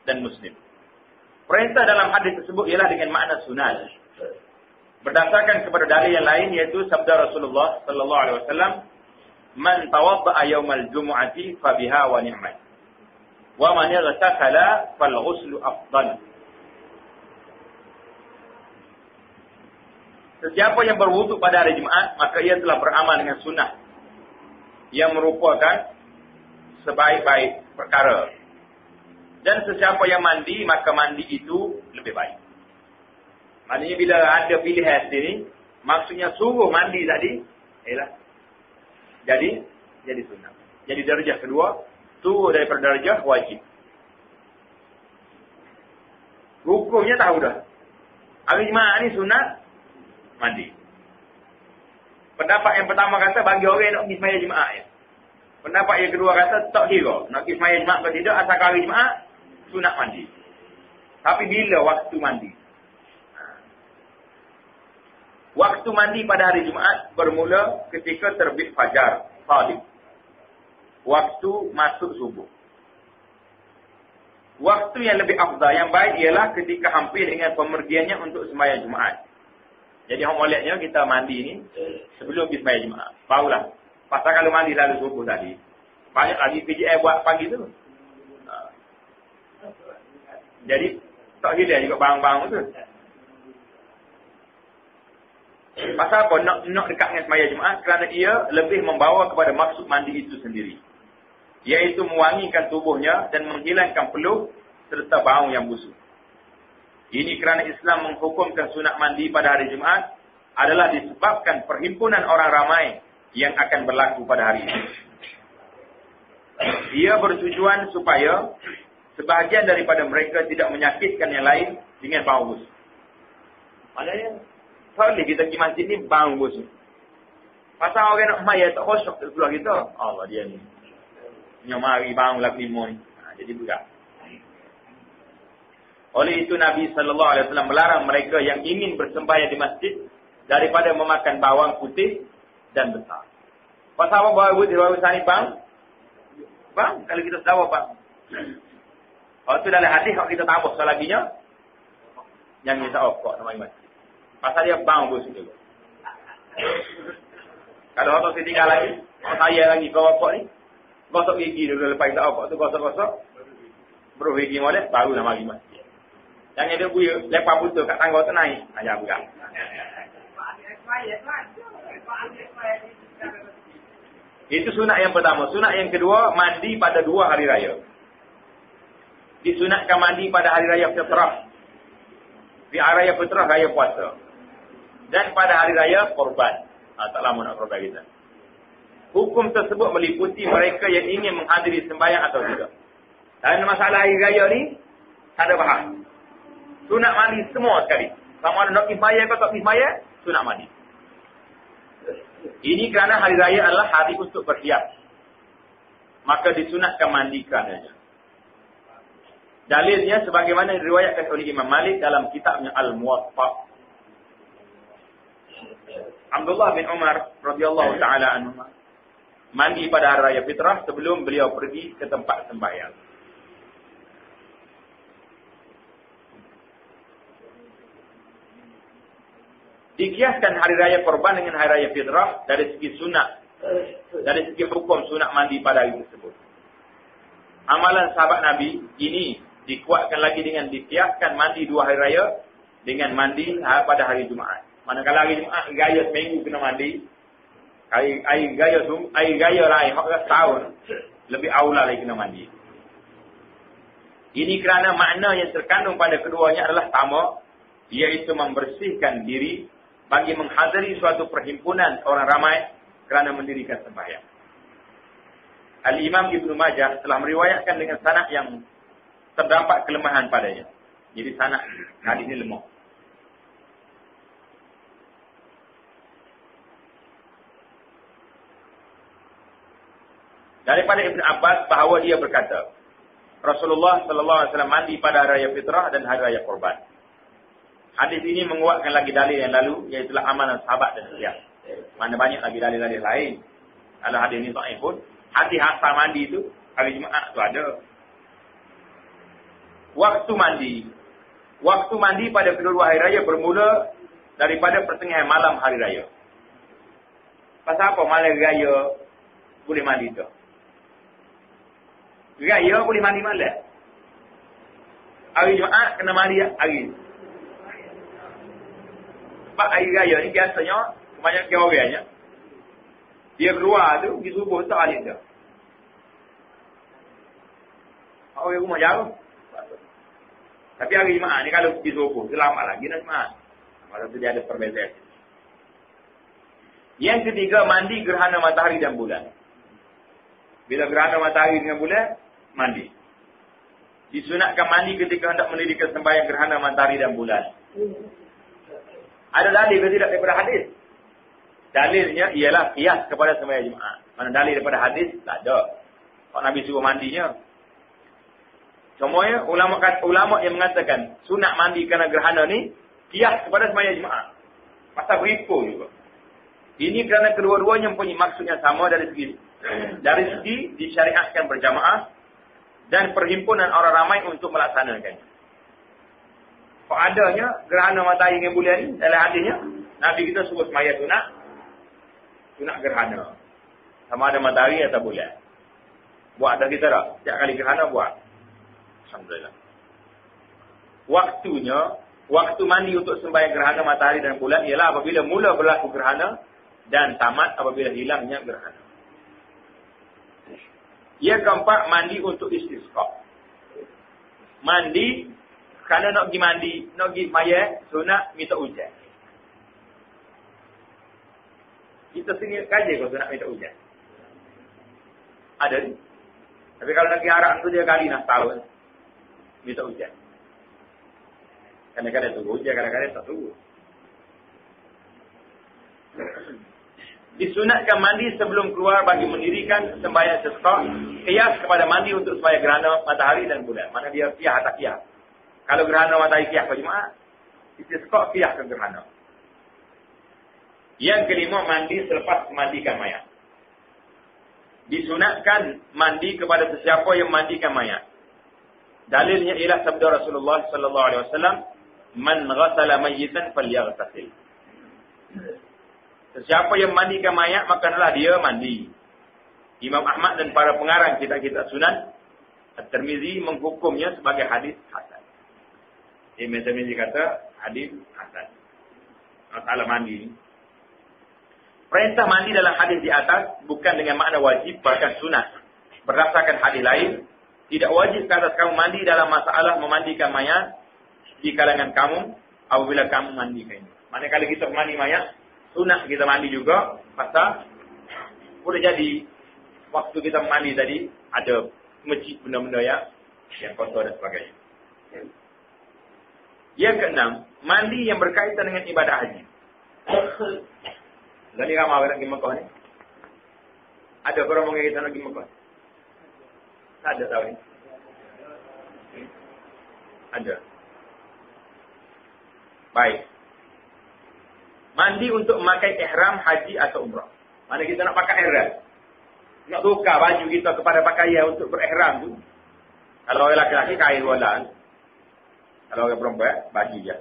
S1: dan Muslim. Perintah dalam hadis tersebut ialah dengan makna sunat. Berdasarkan kepada dalil yang lain yaitu sabda Rasulullah sallallahu alaihi wasallam, "Man tawadda'a yaumal jumu'ati fa biha wa ni'mat. Wa man yaghtasala fal ghuslu afdal." Sesiapa yang berwudu pada hari Jumaat, maka ia telah beramal dengan sunnah yang merupakan sebaik-baik perkara. Dan sesiapa yang mandi, maka mandi itu lebih baik. Maknanya bila ada pilihan sini, maksudnya suruh mandi tadi, jadi sunnah. Jadi darjah kedua, suruh daripada darjah wajib. Hukumnya tahu dah. Hari Jumaat ni sunat mandi. Pendapat yang pertama kata bagi orang yang nak pergi sembahyang Jumaat ya. Pendapat yang kedua kata tak kira. Nak pergi sembahyang Jumaat atau tidak, asalkan hari Jumaat sunat mandi. Tapi bila waktu mandi? Waktu mandi pada hari Jumaat bermula ketika terbit fajar, Shadiq. Waktu masuk subuh. Waktu yang lebih afdal, yang baik ialah ketika hampir dengan pemergiannya untuk sembahyang Jumaat. Jadi orang moleknya kita mandi ni sebelum pergi sembahyang Jumaat. Barulah. Pasal kalau mandi lalu subuh tadi, banyak lagi PJI buat pagi tu. Jadi tak hilang juga barang-barang tu. Pasal apa? Nak dekat dengan sembahyang Jumaat kerana ia lebih membawa kepada maksud mandi itu sendiri. Iaitu mewangikan tubuhnya dan menghilangkan peluh serta bau yang busuk. Ini kerana Islam menghukumkan sunat mandi pada hari Jumaat adalah disebabkan perhimpunan orang ramai yang akan berlaku pada hari ini. Ia bertujuan supaya sebahagian daripada mereka tidak menyakitkan yang lain dengan bau busuk. Maknanya, tak boleh kita pergi masjid ni bau busuk. Pasal orang nak mayat tak kosok ke sebelah kita. Allah dia ni. Nyamari bau lap limau ni. Jadi berat. Oleh itu Nabi SAW melarang mereka yang ingin bersembahyang di masjid daripada memakan bawang putih dan besar. Pasal apa bawang putih, bawang besar ni bang? Bang, kalau kita tahu bang. Kalau tu dalam hadis, kalau kita tambah selaginya, yang bisa okok sama iman. Pasal dia bang busuk juga. Kalau orang tu tinggal lagi, orang saya lagi kau okok ni, gosok gigi dulu lepas kita okok tu, gosok-gosok, beruh gigi molek, baru nak mari masjid. Yang ada buaya, lepas butuh kat tangga tu naik. Ajar buka. Itu sunat yang pertama. Sunat yang kedua, mandi pada 2 hari raya. Disunatkan mandi pada hari raya fitrah. Di hari raya fitrah, raya puasa. Dan pada hari raya korban. Tak lama nak korban kita. Hukum tersebut meliputi mereka yang ingin menghadiri sembahyang atau tidak. Dan masalah hari raya ni, tak ada bahas. Sunat mandi semua sekali. Sama ada nak pergi sembahyang atau tak pergi sembahyang, sunat mandi. Ini kerana hari raya adalah hari untuk berhias. Maka disunatkan mandi kerananya. Dalilnya sebagaimana diriwayatkan oleh Imam Malik dalam kitabnya Al-Muwatta. Abdullah bin Umar radhiyallahu taala anhu mandi pada hari raya fitrah sebelum beliau pergi ke tempat sembahyang. Dikiaskan hari raya korban dengan hari raya fitrah dari segi sunat, dari segi hukum sunat mandi pada hari tersebut. Amalan sahabat Nabi ini dikuatkan lagi dengan dikiaskan mandi 2 hari raya dengan mandi pada hari Jumaat. Manakala hari Jumaat gaya seminggu kena mandi, hari gaya lain setahun lebih aula lagi kena mandi. Ini kerana makna yang terkandung pada keduanya adalah sama, iaitu membersihkan diri bagi menghadiri suatu perhimpunan orang ramai kerana mendirikan sembahyang. Al-Imam Ibnu Majah telah meriwayatkan dengan sanad yang terdapat kelemahan padanya. Jadi sanad hadis ini lemah. Daripada Ibn Abbas bahawa dia berkata, Rasulullah SAW mandi pada hari raya fitrah dan hari raya korban. Hadis ini menguatkan lagi dalil yang lalu, iaitu amalan sahabat dan qiyas. Mana banyak lagi dalil-dalil lain. Kalau hadis ini tak pun, hadis asal mandi itu hari Jumaat tu ada. Waktu mandi. Waktu mandi pada kedua hari raya bermula daripada pertengahan malam hari raya. Pasal apa malam raya boleh mandi tu? Raya boleh mandi malam. Hari Jumaat kena mandi hari. Sebab hari raya ni biasanya banyak orangnya. Dia keluar tu, pergi subuh tak balik dia. Orang rumah jauh. Tapi hari Jumaat ni kalau pergi subuh, selamat lagi nak Jumaat. Maksud tu dia ada perbezaan. Yang ketiga, mandi gerhana matahari dan bulan. Bila gerhana matahari dengan bulan, mandi. Disunatkan mandi ketika hendak mendirikan sembahyang gerhana matahari dan bulan. Ada dalil ke tidak daripada hadis? Dalilnya ialah qiyas kepada sembahyang Jumaat. Mana dalil daripada hadis? Tak ada. Kalau Nabi suruh mandinya. Semuanya ulama yang mengatakan sunat mandi kerana gerhana ni qiyas kepada sembahyang Jumaat. Pasal beripo juga. Ini kerana kedua-duanya mempunyai maksud yang sama dari segi disyariatkan berjamaah dan perhimpunan orang ramai untuk melaksanakannya. Kalau adanya gerhana matahari dengan bulan ni dalam hadisnya, Nabi kita suruh sembahyang sunat gerhana. Sama ada matahari atau bulan. Buat dah kita tak? Setiap kali gerhana buat. Alhamdulillah. Waktu mandi untuk sembahyang gerhana matahari dan bulan ialah apabila mula berlaku gerhana dan tamat apabila hilangnya gerhana. Yang keempat, mandi untuk istisqa. Mandi kerana nak pergi mandi, nak pergi sembahyang sunat minta hujan. Kita sendiri kaji kalau sunat minta hujan. Ada ni. Tapi kalau nak pergi Arab tu dia kali nak tahun minta hujan. Kadang-kadang tunggu hujan, kadang-kadang tak tunggu. Disunatkan mandi sebelum keluar bagi mendirikan sembahyang istisqa, qiyas kepada mandi untuk sembahyang gerhana matahari dan bulan. Mana dia qiyas atau qiyas. Kalau gerhana matahari qiyas ke Jumaat, istisqa qiyas ke gerhana. Yang kelima, mandi selepas memandikan mayat. Disunatkan mandi kepada sesiapa yang memandikan mayat. Dalilnya ialah sabda Rasulullah sallallahu alaihi wasallam, "Man ghassala mayyitan falyaghtasil." Sesiapa yang mandikan mayat, maka adalah dia mandi. Imam Ahmad dan para pengarang kitab-kitab Sunan At-Tirmizi menghukumnya sebagai hadis hasan. Imam Tirmizi kata hadis hasan. Masalah mandi ni. Perintah mandi dalam hadis di atas bukan dengan makna wajib, bahkan sunat. Berdasarkan hadis lain, tidak wajib ke atas kamu mandi dalam masalah memandikan mayat di kalangan kamu apabila kamu mandikannya. Maknanya kalau kita mandi mayat, sunat kita mandi juga, pasal boleh jadi waktu kita mandi tadi ada mecik benda-benda yang kotor dan sebagainya. Yang keenam, mandi yang berkaitan dengan ibadah haji. Dan ni ramai orang pergi Mekah ni. Ada orang orang kita nak pergi Mekah? Tak ada tahu ni. Ada. Baik. Mandi untuk memakai ihram haji atau umrah. Mana kita nak pakai ihram. Nak tukar baju kita kepada pakaian untuk berihram tu. Kalau orang lelaki kain walan. Kalau orang perempuan baju je.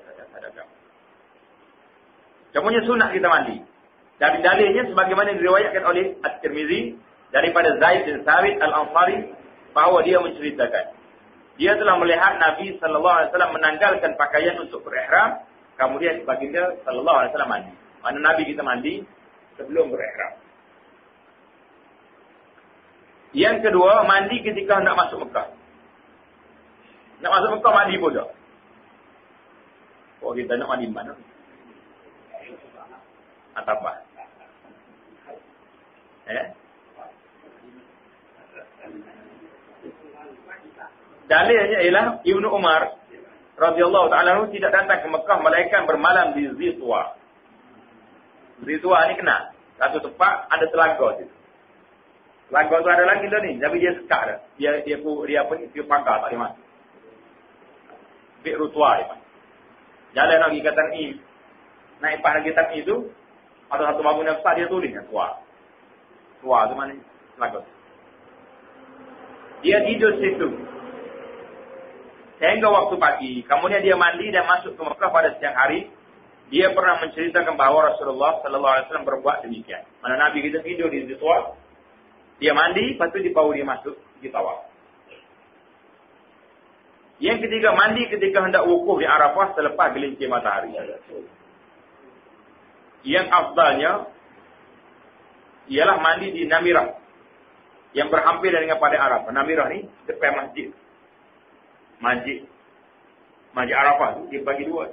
S1: Semuanya sunat kita mandi. Dan dalilnya sebagaimana diriwayatkan oleh At-Tirmizi daripada Zaid bin Thabit Al-Ansari bahawa dia menceritakan dia telah melihat Nabi sallallahu alaihi wasallam menanggalkan pakaian untuk berihram, kemudian baginda sallallahu alaihi wasallam mandi. Mana Nabi kita mandi sebelum berihram. Yang kedua, mandi ketika hendak masuk Mekah. Nak masuk Mekah mandi pun tak? Oh, kita nak mandi mana? Atau apa? Dalilnya ialah Ibnu Umar radhiyallahu ta'ala tidak datang ke Mekah melainkan bermalam di Zitwa. Zitwa ni kenal. Satu tempat ada telaga situ. Telaga tu ada lagi dah ni, tapi dia sekat dah. Dia apa ni? Dia pagar tak boleh masuk. Bi'ru Tuwa dia. Jalan nak pergi ke Tan'im. Naik pas lagi Tan'im tu, ada satu bangunan besar dia tulis Tuwa. Tuwa tu mana? Telaga. Dia tidur situ. Sehingga waktu pagi, kemudian dia mandi dan masuk ke Mekah pada siang hari. Dia pernah menceritakan bahawa Rasulullah sallallahu alaihi wasallam berbuat demikian. Mana Nabi kita tidur di Zitwa, dia mandi, lepas tu dibawa dia masuk di tawaf. Yang ketiga, mandi ketika hendak wukuf di Arafah selepas gelincir matahari. Yang afdalnya ialah mandi di Namirah yang berhampiran dengan pada Arafah. Namirah ni depan masjid. Masjid Arafah tu dia bagi dua.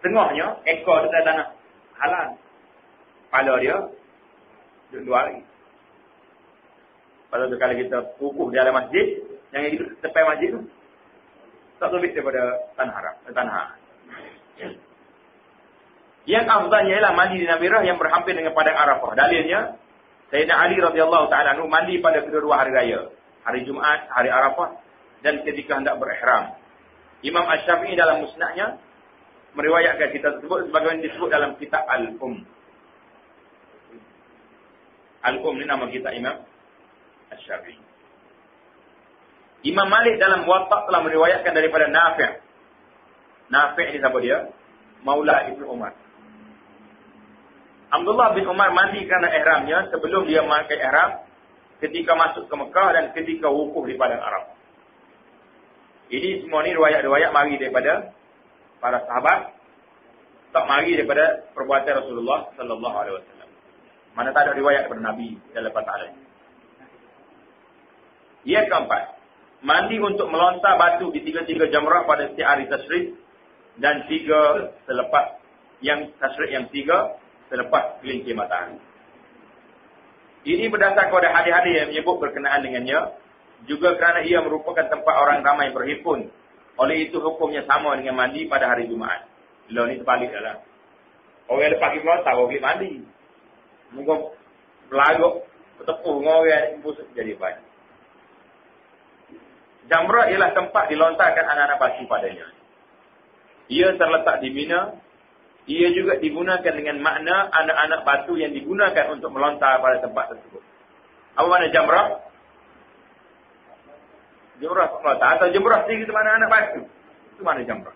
S1: Tengahnya ekor dekat tanah halal. Kepala dia dua lagi. Pada tu kalau kita wukuf di dalam masjid, yang hidup tepi masjid tu, tak lebih daripada tanah. Yang afdalnya ialah mandi di Namirah yang berhampir dengan padang Arafah. Dalilnya, Sayyidina Ali radhiyallahu ta'ala anhu mandi pada kedua-dua hari raya. Hari Jumaat, hari Arafah, dan ketika hendak berihram. Imam Asy-Syafi'i dalam musnadnya meriwayatkan cerita tersebut sebagaimana disebut dalam kitab Al-Um. Al-Um ni nama kitab Imam Asy-Syafi'i. Imam Malik dalam Muwatta telah meriwayatkan daripada Nafi'. Nafi' ni siapa dia? Maula Ibnu Umar. Abdullah bin Umar mandi kerana ihramnya sebelum dia memakai ihram ketika masuk ke Mekah dan ketika wukuf di padang Arafah. Ini semua ni riwayat-riwayat mari daripada para sahabat, tak mari daripada perbuatan Rasulullah sallallahu alaihi wasallam. Mana tak ada riwayat daripada Nabi sallallahu alaihi wasallam. Yang keempat, mandi untuk melontar batu di tiga-tiga jamrah pada setiap hari tasyrik dan 3 selepas yang tasyrik yang 3 selepas gelincir matahari. Ini berdasar kepada hadis-hadis yang menyebut berkenaan dengannya, juga kerana ia merupakan tempat orang ramai berhimpun. Oleh itu hukumnya sama dengan mandi pada hari Jumaat. Lalu ni terbalik adalah. Orang lepas pergi melontar, orang pergi mandi. Mungkin belaguk, bertepuh dengan orang busuk jadi baik. Jamrah ialah tempat dilontarkan anak-anak batu padanya. Ia terletak di Mina. Ia juga digunakan dengan makna anak-anak batu yang digunakan untuk melontar pada tempat tersebut. Apa makna jamrah? Jamrah melontar. Atau jamrah sendiri itu mana anak batu. Itu mana jamrah.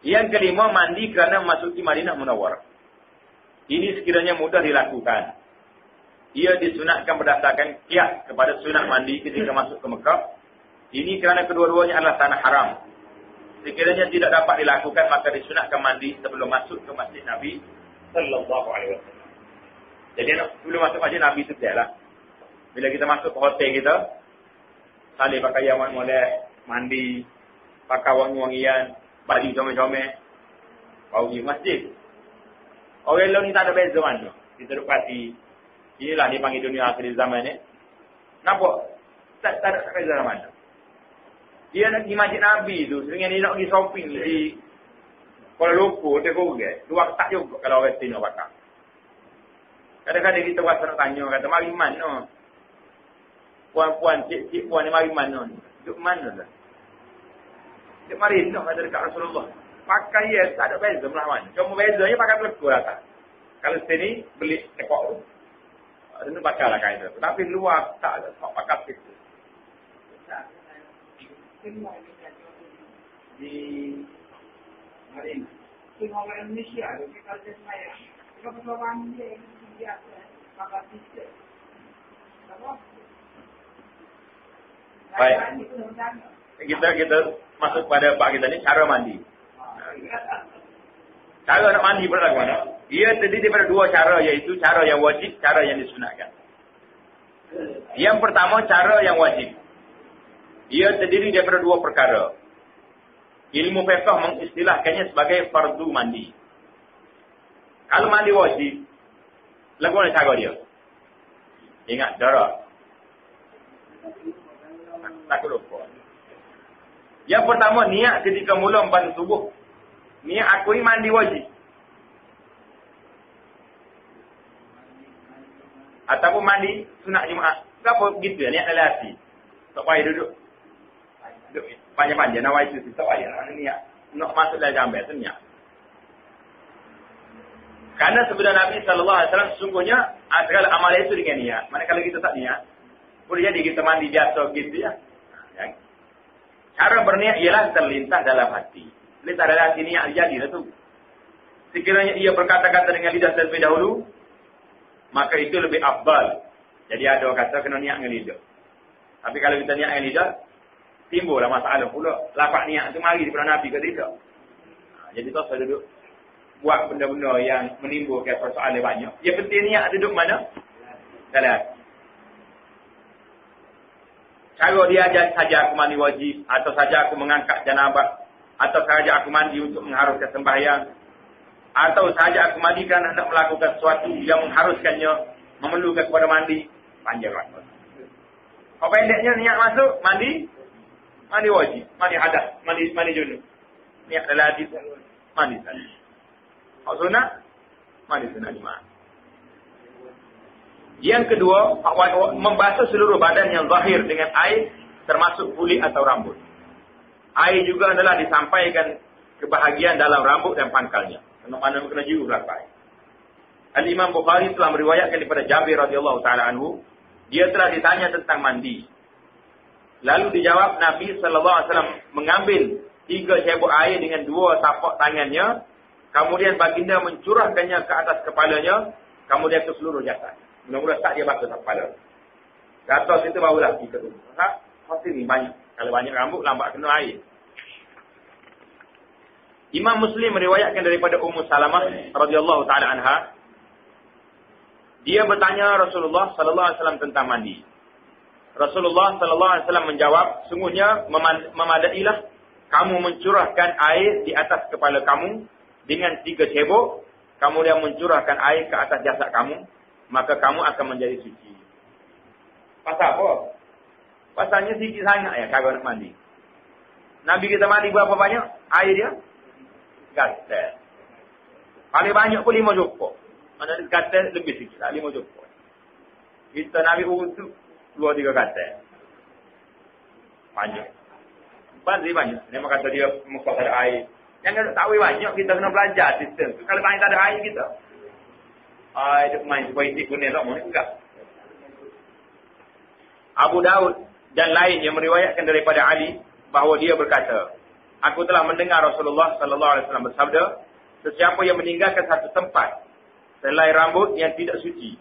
S1: Yang kelima, mandi kerana memasuki Madinah Munawwarah. Ini sekiranya mudah dilakukan. Ia disunatkan berdasarkan qiyas kepada sunat mandi ketika masuk ke Mekah. Ini kerana kedua-duanya adalah tanah haram. Sekiranya tidak dapat dilakukan, maka disunatkan mandi sebelum masuk ke Masjid Nabi sallallahu alaihi wasallam. Jadi sebelum masuk Masjid Nabi itu lah. Bila kita masuk ke hotel kita, salih pakai yang molek, mandi, pakai wangi-wangian, baju comel-comel, bau di masjid. Orang lain ni tak ada beza mana. Kita dapati, inilah dipanggil dunia akhir zaman ni. Nampak? Tak ada beza mana. Dia nak pergi Masjid Nabi tu, sehingga dia nak pergi shopping di Kuala Lumpur, dia Google. Dua tak juga kalau orang Tino bakar. Kadang-kadang kita rasa nak tanya, kata, mari mana? Puan-puan, cik-cik puan ni mari mana? Duduk mana lah? Dia mari nak ada dekat Rasulullah. Pakai ya, tak ada beza belah mana. Cuma bezanya pakai pelekul atas. Kalau sini, beli tekok tu. Itu pakai lah kain tu. Tapi luar, tak ada. Tak pakai situ. Di Madinah. Tengok orang Indonesia tu, kita ada semaya. Kita pasal orang Indonesia, pakai situ. Baik. Kita masuk pada bab kita ni, cara mandi. Cara nak mandi pada mana? Ia terdiri daripada 2 cara, iaitu cara yang wajib, cara yang disunatkan. Yang pertama, cara yang wajib. Ia terdiri daripada 2 perkara. Ilmu fiqh mengistilahkannya sebagai fardu mandi. Kalau mandi wajib, lagu mana cara dia? Ingat darah. Takut lupa. Yang pertama, niat ketika mula membantu tubuh. Niat aku ni mandi wajib. Ataupun mandi sunat Jumaat. Kenapa begitu ya? Niat dalam hati. Tak payah duduk panjang-panjang. Nawai itu tak payah. Niat. Nak masuk dalam jambat tu niat. Karena sebenarnya Nabi SAW sesungguhnya segala amal itu dengan niat. Manakala kita tak niat, boleh jadi kita mandi biasa gitu ya. Cara berniat ialah terlintas dalam hati. Terlintas dalam hati niat jadilah tu. Sekiranya ia berkata-kata dengan lidah terlebih dahulu, maka itu lebih afdal. Jadi ada orang kata kena niat dengan lidah. Tapi kalau kita niat dengan lidah, timbullah masalah pula. Lafaz niat tu mari daripada Nabi ke tidak. Jadi tak usah duduk buat benda-benda yang menimbulkan persoalan banyak. Yang penting niat duduk mana? Dalam hati. Cara dia ajar saja aku mandi wajib, atau saja aku mengangkat janabah, atau saja aku mandi untuk mengharuskan sembahyang, atau saja aku mandi kerana nak melakukan sesuatu yang mengharuskannya, memerlukan kepada mandi, panjang rambut. Kalau pendeknya niat masuk, mandi wajib, mandi hadas, mandi junub. Niat dalam hati, mandi saja. Kalau sunat, mandi sunat jemaah. Yang kedua, membasuh seluruh badan yang zahir dengan air, termasuk kulit atau rambut. Air juga adalah disampaikan kebahagiaan dalam rambut dan pangkalnya. Mana kena jiru belakang. Al-Imam Bukhari telah meriwayatkan daripada Jabir radhiyallahu taala anhu, dia telah ditanya tentang mandi. Lalu dijawab Nabi sallallahu alaihi wasallam mengambil 3 cebok air dengan 2 tapak tangannya, kemudian baginda mencurahkannya ke atas kepalanya, kemudian ke seluruh jasad. Mula-mula tak dia basuh kepala. Ke atas itu barulah kita tu. Pasti ni banyak. Kalau banyak rambut lambat kena air. Imam Muslim meriwayatkan daripada Ummu Salamah radhiyallahu taala anha, dia bertanya Rasulullah sallallahu alaihi wasallam tentang mandi. Rasulullah sallallahu alaihi wasallam menjawab, sungguhnya memadailah kamu mencurahkan air di atas kepala kamu dengan 3 cebok, kemudian mencurahkan air ke atas jasad kamu, maka kamu akan menjadi suci. Pasal apa? Pasalnya sikit sangat ya kalau nak mandi. Nabi kita mandi berapa banyak air dia? Gatal. Paling banyak pun 5 jokok. Mana gatal lebih sikit lah, 5 jokok. Kita Nabi wudu 2-3 gatal. Banyak. Banyak. Memang kata dia muka ada air. Yang tak tahu banyak, kita kena belajar sistem. Kalau banyak tak ada air kita. Dia main politik pun ni tak mahu enggak. Abu Daud dan lain yang meriwayatkan daripada Ali bahawa dia berkata, aku telah mendengar Rasulullah sallallahu alaihi wasallam bersabda, sesiapa yang meninggalkan satu tempat selain rambut yang tidak suci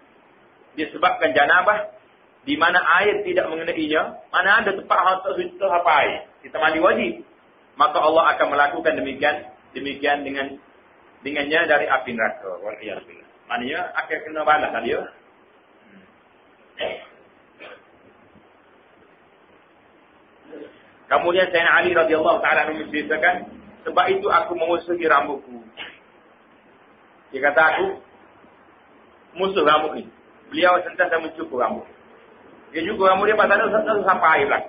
S1: disebabkan janabah di mana air tidak mengenainya, mana ada tempat harta suci apa air, kita mandi wajib, maka Allah akan melakukan demikian dengannya dari api neraka. Waliyahillah. Maknanya akan kena balas dia. Kemudian Sayyidina Ali radhiyallahu taala menceritakan, sebab itu aku memusuhi rambutku. Dia kata aku musuh rambut ni. Beliau sentiasa mencukur rambut. Dia cukur rambut dia pasal ada sampai air lah.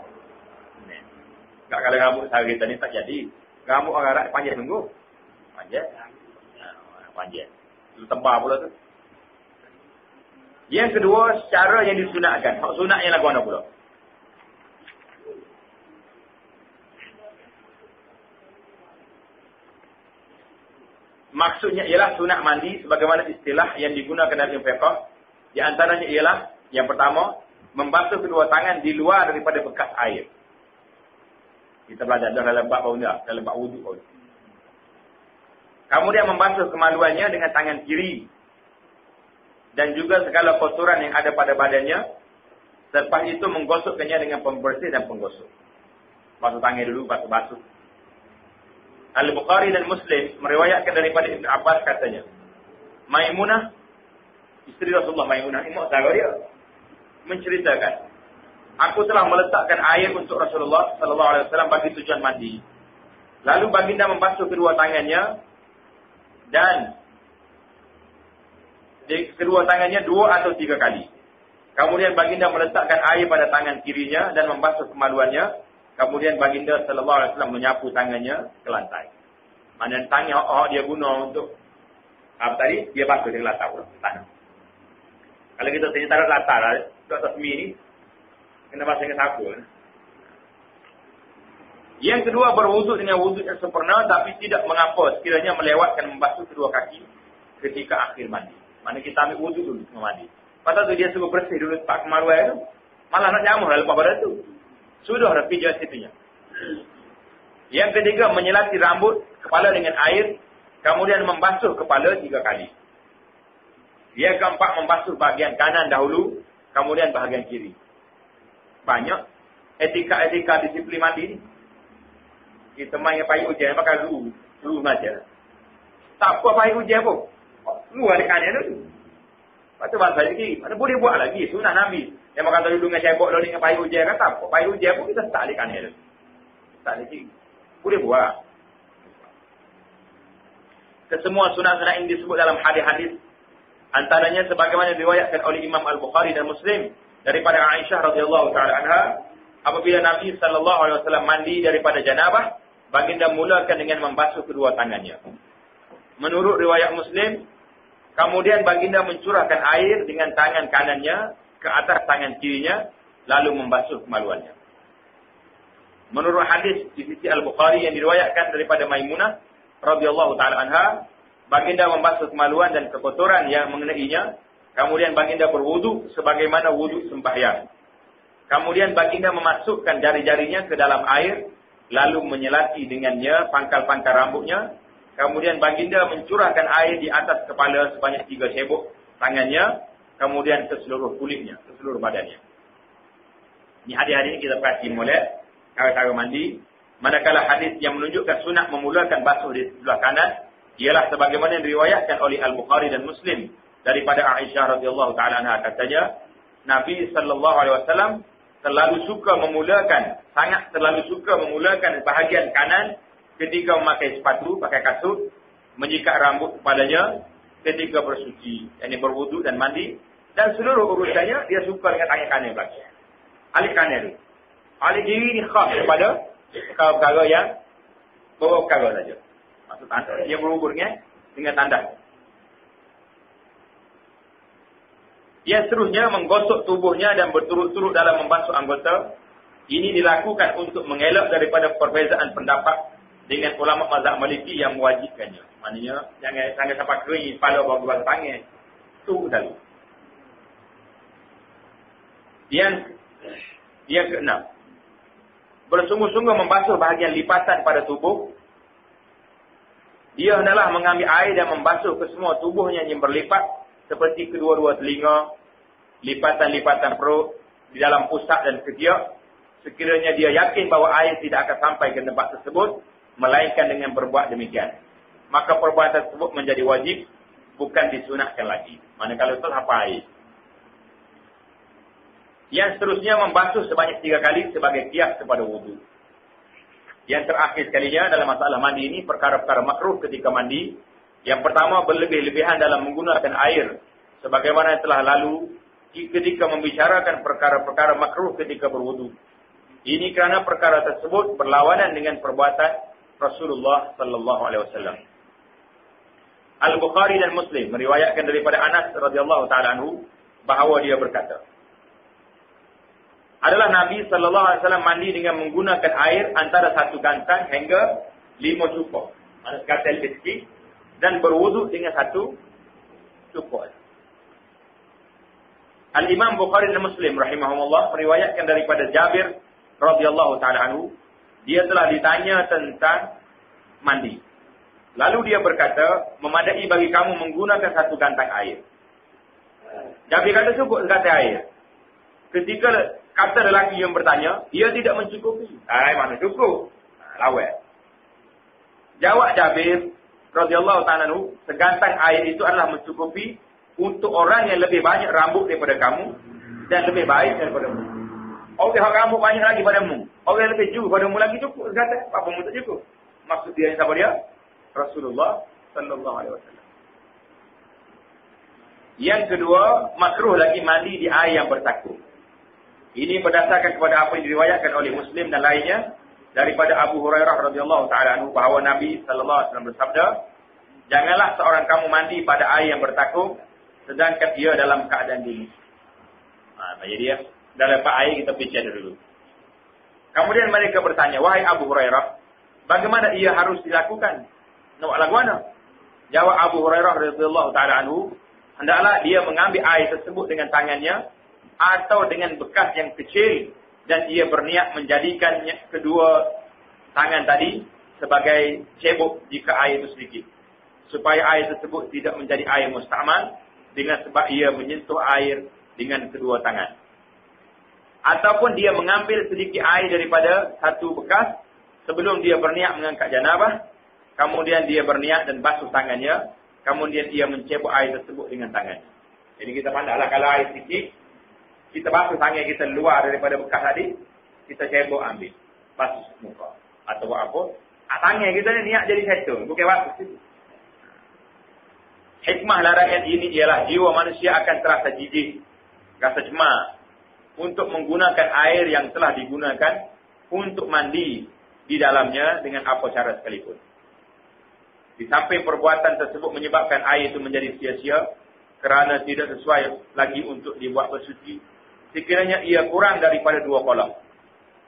S1: Tak kalau rambut sari tadi tak jadi. Rambut orang Arab panjang tunggu. Panjang. Itu tebal pula tu. Yang kedua, cara yang disunatkan. Hak sunat yang lagu mana pula? Maksudnya ialah sunat mandi sebagaimana istilah yang digunakan dalam fiqh. Di antaranya ialah yang pertama, membasuh kedua tangan di luar daripada bekas air. Kita belajar dalam bab baunya, dalam bab wuduk pun. Kemudian membasuh kemaluannya dengan tangan kiri. Dan juga segala kotoran yang ada pada badannya. Selepas itu menggosokkannya dengan pembersih dan penggosok. Basuh tangan dulu, basuh. Al-Bukhari dan Muslim meriwayatkan daripada Ibn Abbas katanya, Maimunah, isteri Rasulullah Maimunah, ibu saudara dia, menceritakan, aku telah meletakkan air untuk Rasulullah sallallahu alaihi wasallam bagi tujuan mandi. Lalu baginda membasuh kedua tangannya dan kedua tangannya 2 atau 3 kali. Kemudian baginda meletakkan air pada tangan kirinya dan membasuh kemaluannya. Kemudian baginda sallallahu alaihi wasallam menyapu tangannya ke lantai. Mana tangan dia guna untuk apa tadi? Dia basuh dengan latar tanah. Kalau kita tanya taruh latar di atas mi ni, kena basuh dengan sapu. Yang kedua, berwuduk dengan wuduk yang sempurna tapi tidak mengapa sekiranya melewatkan membasuh kedua kaki ketika akhir mandi. Mana kita ambil wuduk dulu sebelum mandi. Pasal tu dia suruh bersih dulu tempat kemaluan tu. Malah nak jamur lepas pada tu. Sudah rapi jelas itunya. Yang ketiga, menyelati rambut kepala dengan air, kemudian membasuh kepala 3 kali. Yang keempat, membasuh bahagian kanan dahulu, kemudian bahagian kiri. Banyak etika-etika disiplin mandi ni. Kita main payah hujan, pakai lu saja. Tak apa payah hujan pun. Lu ada kanan tu. Lepas tu bahasa lagi, mana boleh buat lagi, sunat Nabi. Yang makan tadi dulu dengan cebok lalu dengan payah hujan, kata apa? Payah hujan pun kita tak alekan dia. Tak lagi. Boleh buat. Kesemua sunat-sunat ini disebut dalam hadis-hadis Antaranya sebagaimana diriwayatkan oleh Imam Al-Bukhari dan Muslim daripada Aisyah radhiyallahu taala anha, apabila Nabi sallallahu alaihi wasallam mandi daripada janabah, baginda mulakan dengan membasuh kedua tangannya. Menurut riwayat Muslim, kemudian baginda mencurahkan air dengan tangan kanannya ke atas tangan kirinya, lalu membasuh kemaluannya. Menurut hadis di sisi Al-Bukhari yang diriwayatkan daripada Maimunah radhiyallahu taala anha, baginda membasuh kemaluan dan kekotoran yang mengenainya, kemudian baginda berwudu sebagaimana wudu sembahyang. Kemudian baginda memasukkan jari-jarinya ke dalam air, lalu menyelati dengannya pangkal-pangkal rambutnya. Kemudian baginda mencurahkan air di atas kepala sebanyak 3 cebok tangannya, kemudian ke seluruh kulitnya, ke seluruh badannya. Ini hadis-hadis ini kita perhati molek cara-cara mandi. Manakala hadis yang menunjukkan sunat memulakan basuh di sebelah kanan, ialah sebagaimana yang diriwayatkan oleh Al-Bukhari dan Muslim daripada Aisyah radhiyallahu taala anha, katanya Nabi sallallahu alaihi wasallam sangat selalu suka memulakan bahagian kanan ketika memakai sepatu, pakai kasut, menyikat rambut kepalanya ketika bersuci, yakni berwudu dan mandi, dan seluruh urusannya dia suka dengan tangan kanan belakang. Alik kanan. Alik kiri ni khas kepada perkara-perkara yang bawa perkara saja. Maksud tanda yang berhubung dengan tanda. Yang seterusnya menggosok tubuhnya dan berturut-turut dalam membasuh anggota. Ini dilakukan untuk mengelak daripada perbezaan pendapat dengan ulama mazhab Maliki yang mewajibkannya. Maknanya jangan sampai kering kepala baru tangan. Itu dahulu. Yang keenam, bersungguh-sungguh membasuh bahagian lipatan pada tubuh. Dia hendaklah mengambil air dan membasuh ke semua tubuhnya yang berlipat, seperti kedua-dua telinga, lipatan-lipatan perut, di dalam pusat dan ketiak, sekiranya dia yakin bahawa air tidak akan sampai ke tempat tersebut, melainkan dengan berbuat demikian. Maka perbuatan tersebut menjadi wajib, bukan disunatkan lagi. Manakala itu apa air. Yang seterusnya membasuh sebanyak 3 kali sebagai kias kepada wudu. Yang terakhir sekalinya dalam masalah mandi ini, perkara-perkara makruh ketika mandi. Yang pertama, berlebih-lebihan dalam menggunakan air, sebagaimana telah lalu ketika membicarakan perkara-perkara makruh ketika berwudu. Ini kerana perkara tersebut berlawanan dengan perbuatan Rasulullah sallallahu alaihi wasallam. Al-Bukhari dan Muslim meriwayatkan daripada Anas radhiyallahu taala anhu bahawa dia berkata, adalah Nabi sallallahu alaihi wasallam mandi dengan menggunakan air antara 1 gantang hingga 5 cupok. Mana sekali lebih sikit, dan berwudu dengan 1 cupok. Al-Imam Bukhari dan Muslim rahimahumullah meriwayatkan daripada Jabir radhiyallahu taala anhu, dia telah ditanya tentang mandi. Lalu dia berkata, memadai bagi kamu menggunakan 1 gantang air. Jabir kata cukup gantang air. Ketika kata lelaki yang bertanya, ia tidak mencukupi. Mana cukup? Lawat. Jawab Jabir radhiyallahu ta'ala anhu, segantang air itu adalah mencukupi untuk orang yang lebih banyak rambut daripada kamu dan lebih baik daripada mu. Orang yang rambut banyak lagi padamu, orang yang lebih jauh padamu lagi cukup segantang. Apa mu tak cukup? Maksud dia siapa dia? Rasulullah sallallahu alaihi wasallam. Yang kedua, makruh lagi mandi di air yang bertakuk. Ini berdasarkan kepada apa yang diriwayatkan oleh Muslim dan lainnya daripada Abu Hurairah radhiyallahu taala anhu bahawa Nabi sallallahu alaihi wasallam bersabda, janganlah seorang kamu mandi pada air yang bertakuk sedangkan ia dalam keadaan dingin. Jadi dia dalam air kita bicara dulu. Kemudian mereka bertanya, wahai Abu Hurairah, bagaimana ia harus dilakukan? Nak lagu mana? Jawab Abu Hurairah radhiyallahu taala anhu, hendaklah dia mengambil air tersebut dengan tangannya atau dengan bekas yang kecil, dan ia berniat menjadikan kedua tangan tadi sebagai cebok jika air itu sedikit, supaya air tersebut tidak menjadi air mustamal, dengan sebab ia menyentuh air dengan kedua tangan. Ataupun dia mengambil sedikit air daripada 1 bekas sebelum dia berniat mengangkat janabah, kemudian dia berniat dan basuh tangannya, kemudian ia mencebok air tersebut dengan tangannya. Jadi kita pandanglah kalau air sedikit, kita basuh tangan kita luar daripada bekas tadi, kita cebok ambil, basuh muka. Atau buat apa? Tangan kita ni niat jadi satu, bukan basuh situ. Hikmah larangan ini ialah jiwa manusia akan terasa jijik, rasa cemas untuk menggunakan air yang telah digunakan untuk mandi di dalamnya dengan apa cara sekalipun. Di samping perbuatan tersebut menyebabkan air itu menjadi sia-sia kerana tidak sesuai lagi untuk dibuat bersuci, sekiranya ia kurang daripada 2 kolam.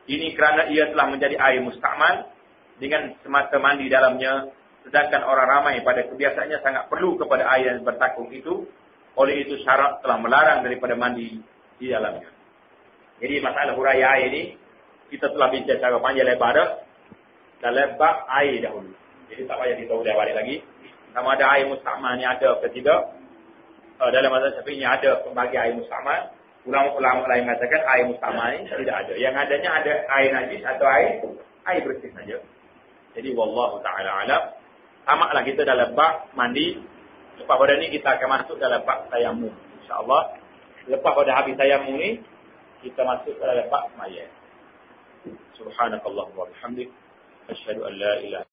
S1: Ini kerana ia telah menjadi air mustakmal dengan semata mandi dalamnya, sedangkan orang ramai pada kebiasaannya sangat perlu kepada air yang bertakung itu. Oleh itu syarak telah melarang daripada mandi di dalamnya. Jadi masalah huraian air ini kita telah bincang secara panjang lebar dah dalam bab air dahulu. Jadi tak payah kita ulang balik lagi. Sama ada air mustakmal ni ada atau tidak. Dalam mazhab Syafi'i ada pembagi air mustakmal. Ulama-ulama lain mengatakan air mustakmal ni tidak ada. Yang adanya ada air najis atau air bersih saja. Jadi wallahu ta'ala alam. Tamaklah kita dalam bab mandi. Lepas pada ni kita akan masuk dalam bab tayamum, insya-Allah. Lepas pada habis tayamum ni kita masuk dalam bab mayat. Subhanakallahumma wa bihamdik, asyhadu an la ilaha